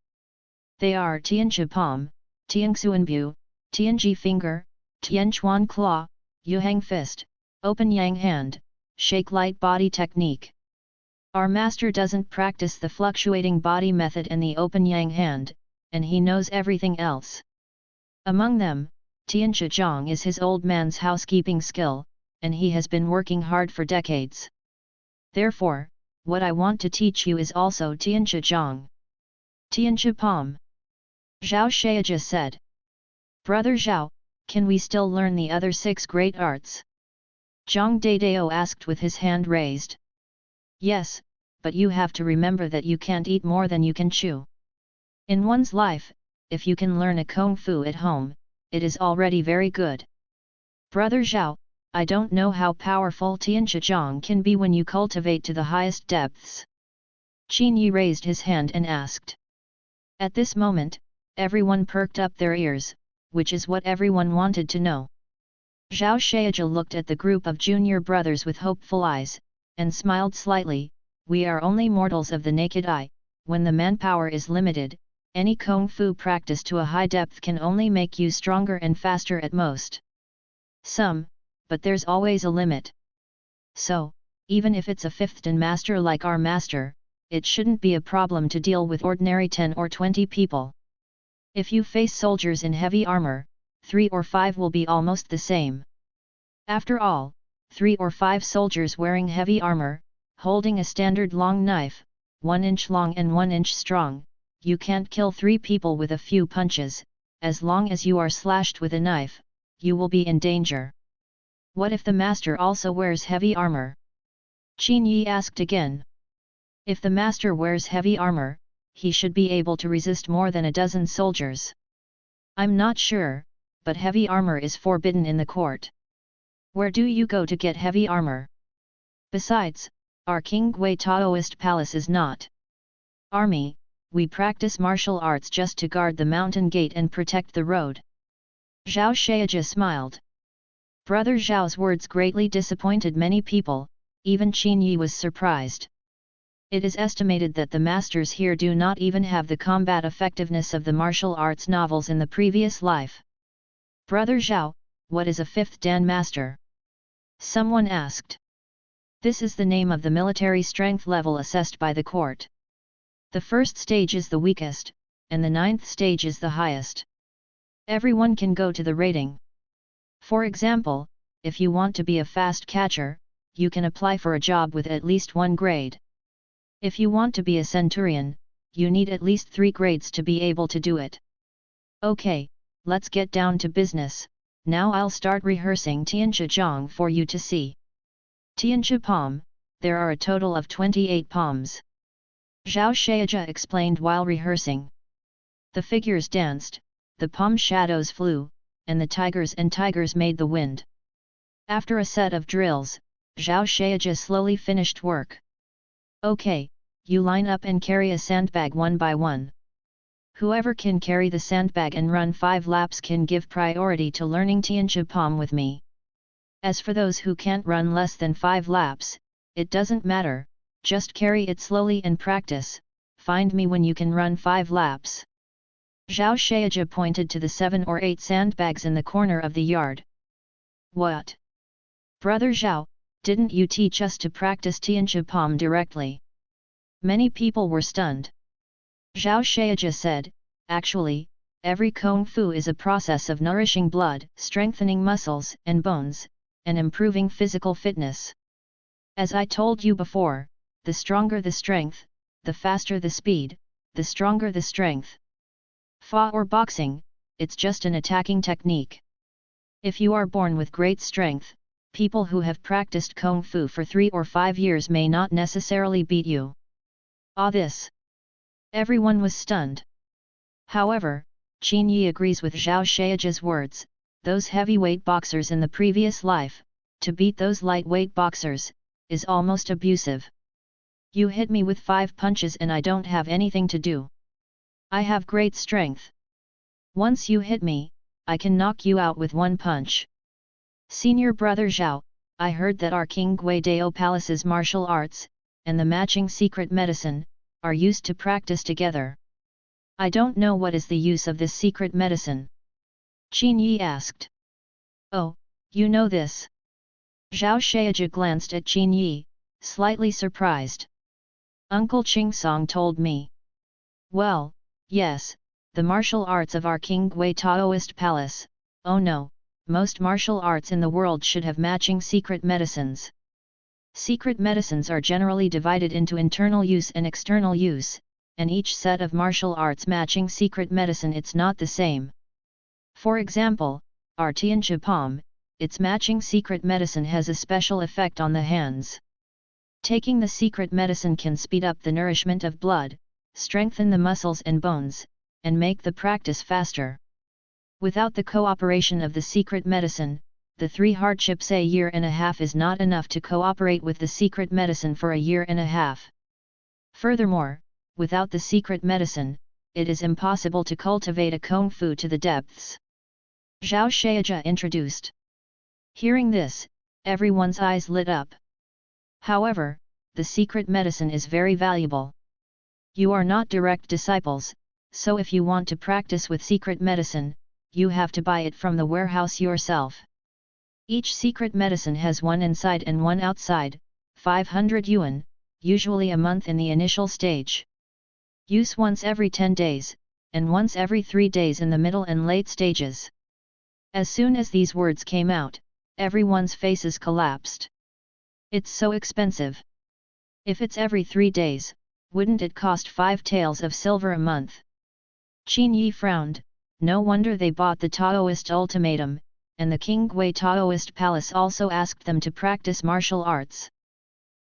They are Tianchi Palm, Tianxuanbu, Tianji Finger, Tianchuan Claw, Yuhang Fist, Open Yang Hand, Shake Light Body Technique. Our master doesn't practice the fluctuating body method and the Open Yang Hand, and he knows everything else. Among them, Tianchi Zhang is his old man's housekeeping skill, and he has been working hard for decades. Therefore, what I want to teach you is also Tianchi Zhang. Tianchi Palm. Zhao Shaija said. "Brother Zhao, can we still learn the other 6 great arts?" Zhang Dadao asked with his hand raised. "Yes, but you have to remember that you can't eat more than you can chew. In one's life, if you can learn a kung fu at home, it is already very good." "Brother Zhao, I don't know how powerful Tianchi Zhang can be when you cultivate to the highest depths." Qin Yi raised his hand and asked. At this moment, everyone perked up their ears, which is what everyone wanted to know. Zhao Shaija looked at the group of junior brothers with hopeful eyes, and smiled slightly. "We are only mortals of the naked eye, when the manpower is limited, any kung fu practice to a high depth can only make you stronger and faster at most. But there's always a limit. So, even if it's a 5th dan master like our master, it shouldn't be a problem to deal with ordinary 10 or 20 people. If you face soldiers in heavy armor, 3 or 5 will be almost the same. After all, 3 or 5 soldiers wearing heavy armor, holding a standard long knife, 1 inch long and 1 inch strong, you can't kill 3 people with a few punches. As long as you are slashed with a knife, you will be in danger. What if the master also wears heavy armor?" Qin Yi asked again. "If the master wears heavy armor, he should be able to resist more than a dozen soldiers." "I'm not sure, but heavy armor is forbidden in the court. Where do you go to get heavy armor? Besides, our Qinggui Taoist Palace is not army. We practice martial arts just to guard the mountain gate and protect the road." Zhao Shaija smiled. Brother Zhao's words greatly disappointed many people, even Qin Yi was surprised. It is estimated that the masters here do not even have the combat effectiveness of the martial arts novels in the previous life. "Brother Zhao, what is a 5th dan master?" someone asked. "This is the name of the military strength level assessed by the court. The 1st stage is the weakest, and the 9th stage is the highest. Everyone can go to the rating. For example, if you want to be a fast catcher, you can apply for a job with at least 1 grade. If you want to be a centurion, you need at least 3 grades to be able to do it. Okay, let's get down to business. Now I'll start rehearsing Tianchi Zhang for you to see." Tianchi Palm, there are a total of 28 palms. Zhao Shaija explained while rehearsing. The figures danced, the palm shadows flew, and the tigers made the wind. After a set of drills, Zhao Shaija slowly finished work. Okay, you line up and carry a sandbag one by one. Whoever can carry the sandbag and run 5 laps can give priority to learning Tianchi Palm with me. As for those who can't run less than 5 laps, it doesn't matter, just carry it slowly and practice, find me when you can run 5 laps. Zhao Shaija pointed to the 7 or 8 sandbags in the corner of the yard. What? Brother Zhao, didn't you teach us to practice Tianchi Palm directly? Many people were stunned. Zhao Shaija said, actually, every Kung Fu is a process of nourishing blood, strengthening muscles and bones, and improving physical fitness. As I told you before, the stronger the strength, the faster the speed, the stronger the strength. Fa or boxing, it's just an attacking technique. If you are born with great strength, people who have practiced Kung Fu for 3 or 5 years may not necessarily beat you. This. Everyone was stunned. However, Qin Yi agrees with Zhao Shaiji's words, those heavyweight boxers in the previous life, to beat those lightweight boxers, is almost abusive. You hit me with 5 punches and I don't have anything to do. I have great strength. Once you hit me, I can knock you out with 1 punch. Senior brother Zhao, I heard that our King Guidao Palace's martial arts, and the matching secret medicine, are used to practice together. I don't know what is the use of this secret medicine. Qin Yi asked. Oh, you know this? Zhao Shaija glanced at Qin Yi, slightly surprised. Uncle Qingsong told me. Well, yes, the martial arts of our King Gui Taoist Palace. Oh no, most martial arts in the world should have matching secret medicines. Secret medicines are generally divided into internal use and external use, and each set of martial arts matching secret medicine it's not the same. For example, our Tianchi Palm, its matching secret medicine has a special effect on the hands. Taking the secret medicine can speed up the nourishment of blood, strengthen the muscles and bones, and make the practice faster. Without the cooperation of the secret medicine, the 3 hardships a year and a half is not enough to cooperate with the secret medicine for a year and a half. Furthermore, without the secret medicine, it is impossible to cultivate a Kung Fu to the depths. Zhao Shaija introduced. Hearing this, everyone's eyes lit up. However, the secret medicine is very valuable. You are not direct disciples, so if you want to practice with secret medicine, you have to buy it from the warehouse yourself. Each secret medicine has 1 inside and 1 outside, 500 yuan, usually a month in the initial stage. Use once every 10 days, and once every 3 days in the middle and late stages. As soon as these words came out, everyone's faces collapsed. It's so expensive. If it's every 3 days, wouldn't it cost 5 taels of silver a month? Qin Yi frowned, no wonder they bought the Taoist ultimatum, and the King Gui Taoist Palace also asked them to practice martial arts.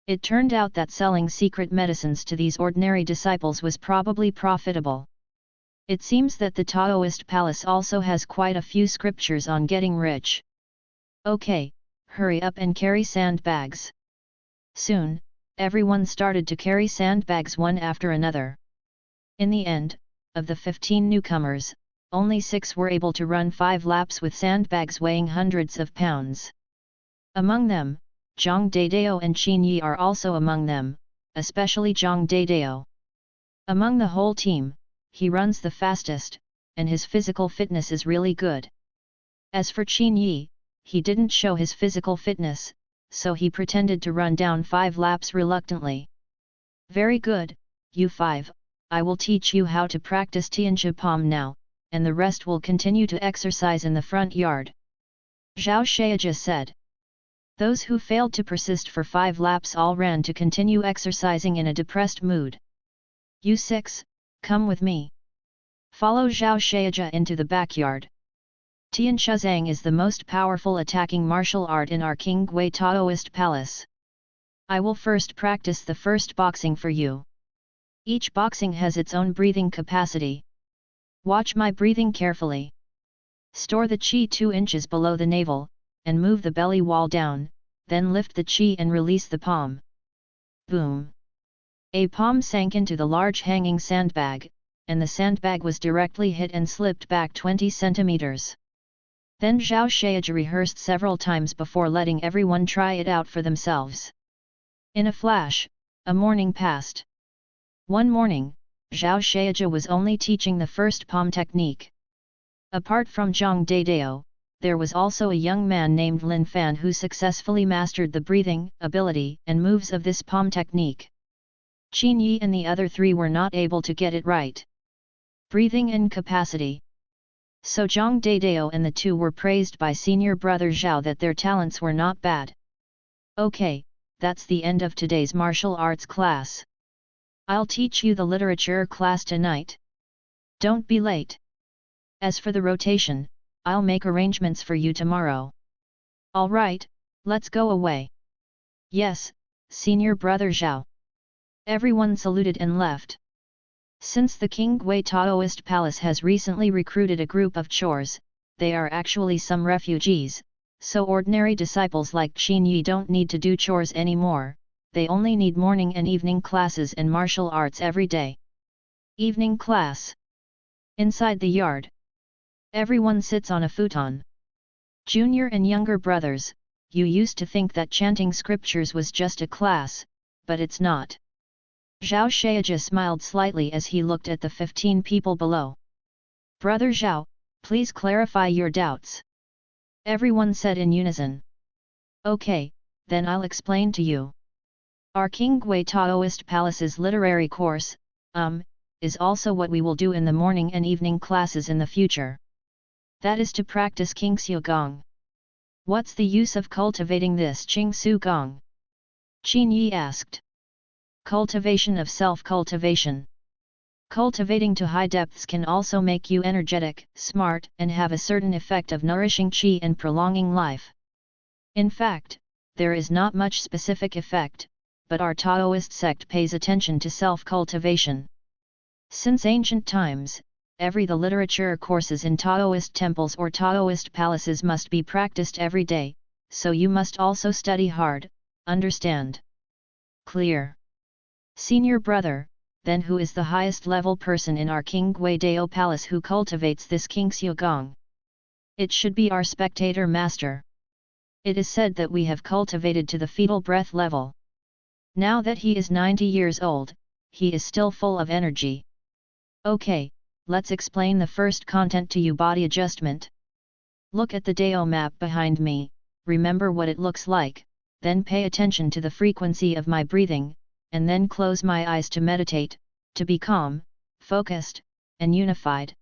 It turned out that selling secret medicines to these ordinary disciples was probably profitable. It seems that the Taoist Palace also has quite a few scriptures on getting rich. Okay, hurry up and carry sandbags. Soon, everyone started to carry sandbags one after another. In the end, of the 15 newcomers, only 6 were able to run 5 laps with sandbags weighing hundreds of pounds. Among them, Zhang Dadao and Qin Yi are also among them, especially Zhang Dadao. Among the whole team, he runs the fastest, and his physical fitness is really good. As for Qin Yi, he didn't show his physical fitness, so he pretended to run down 5 laps reluctantly. Very good, you 5, I will teach you how to practice Tianchi Palm now, and the rest will continue to exercise in the front yard. Zhao Shaija said. Those who failed to persist for 5 laps all ran to continue exercising in a depressed mood. You 6, come with me. Follow Zhao Shaija into the backyard. Tianchuzang is the most powerful attacking martial art in our King Gui Taoist Palace. I will first practice the first boxing for you. Each boxing has its own breathing capacity. Watch my breathing carefully. Store the qi 2 inches below the navel, and move the belly wall down, then lift the chi and release the palm. Boom! A palm sank into the large hanging sandbag, and the sandbag was directly hit and slipped back 20 centimeters. Then Zhao Sheiji rehearsed several times before letting everyone try it out for themselves. In a flash, a morning passed. One morning, Zhao Sheiji was only teaching the first palm technique. Apart from Zhang Daidao, there was also a young man named Lin Fan who successfully mastered the breathing ability and moves of this palm technique. Qin Yi and the other three were not able to get it right. Breathing and capacity. So Zhang Daidao and the two were praised by senior brother Zhao that their talents were not bad. Okay, that's the end of today's martial arts class. I'll teach you the literature class tonight. Don't be late. As for the rotation, I'll make arrangements for you tomorrow. Alright, let's go away. Yes, senior brother Zhao. Everyone saluted and left. Since the Qinggui Taoist Palace has recently recruited a group of chores, they are actually some refugees, so ordinary disciples like Qin Yi don't need to do chores anymore, they only need morning and evening classes and martial arts every day. Evening class. Inside the yard. Everyone sits on a futon. Junior and younger brothers, you used to think that chanting scriptures was just a class, but it's not. Zhao Sheiji smiled slightly as he looked at the 15 people below. Brother Zhao, please clarify your doubts. Everyone said in unison. Okay, then I'll explain to you. Our Qinggui Taoist Palace's literary course, is also what we will do in the morning and evening classes in the future. That is to practice Qingsu Gong. What's the use of cultivating this Qingsu Gong? Qin Yi asked. Cultivation of self-cultivation. Cultivating to high depths can also make you energetic, smart, and have a certain effect of nourishing qi and prolonging life. In fact, there is not much specific effect, but our Taoist sect pays attention to self-cultivation. Since ancient times, the literature courses in Taoist temples or Taoist palaces must be practiced every day, so you must also study hard, understand? Clear. Senior brother, then who is the highest level person in our Qinggui Dao Palace who cultivates this Qingsu Gong? It should be our spectator master. It is said that we have cultivated to the fetal breath level. Now that he is 90 years old, he is still full of energy. Okay, let's explain the first content to you: body adjustment. Look at the Dao map behind me, remember what it looks like, then pay attention to the frequency of my breathing, and then close my eyes to meditate, to be calm, focused, and unified.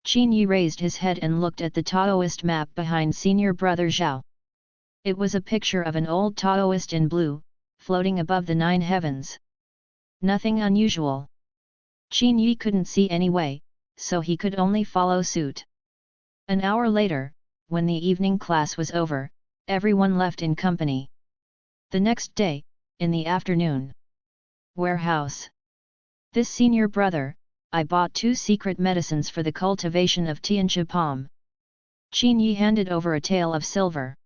Qin Yi raised his head and looked at the Taoist map behind senior brother Zhao. It was a picture of an old Taoist in blue, floating above the 9 heavens. Nothing unusual. Qin Yi couldn't see any way, so he could only follow suit. An hour later, when the evening class was over, everyone left in company. The next day, in the afternoon. Warehouse. This senior brother, I bought 2 secret medicines for the cultivation of Tianchi palm. Qin Yi handed over a tael of silver.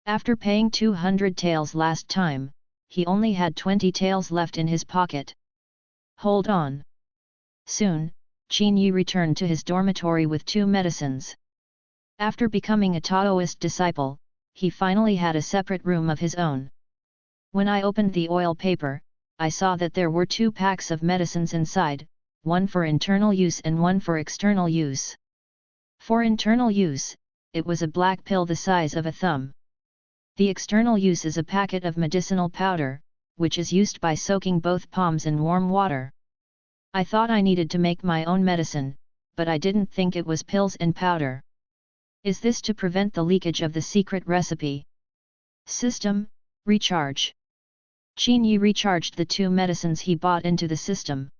After paying 200 taels last time, he only had 20 taels left in his pocket. Hold on. Soon, Qin Yi returned to his dormitory with 2 medicines. After becoming a Taoist disciple, he finally had a separate room of his own. When I opened the oil paper, I saw that there were 2 packs of medicines inside, one for internal use and one for external use. For internal use, it was a black pill the size of a thumb. The external use is a packet of medicinal powder, which is used by soaking both palms in warm water. I thought I needed to make my own medicine, but I didn't think it was pills and powder. Is this to prevent the leakage of the secret recipe? System, recharge. Qin Yi recharged the 2 medicines he bought into the system.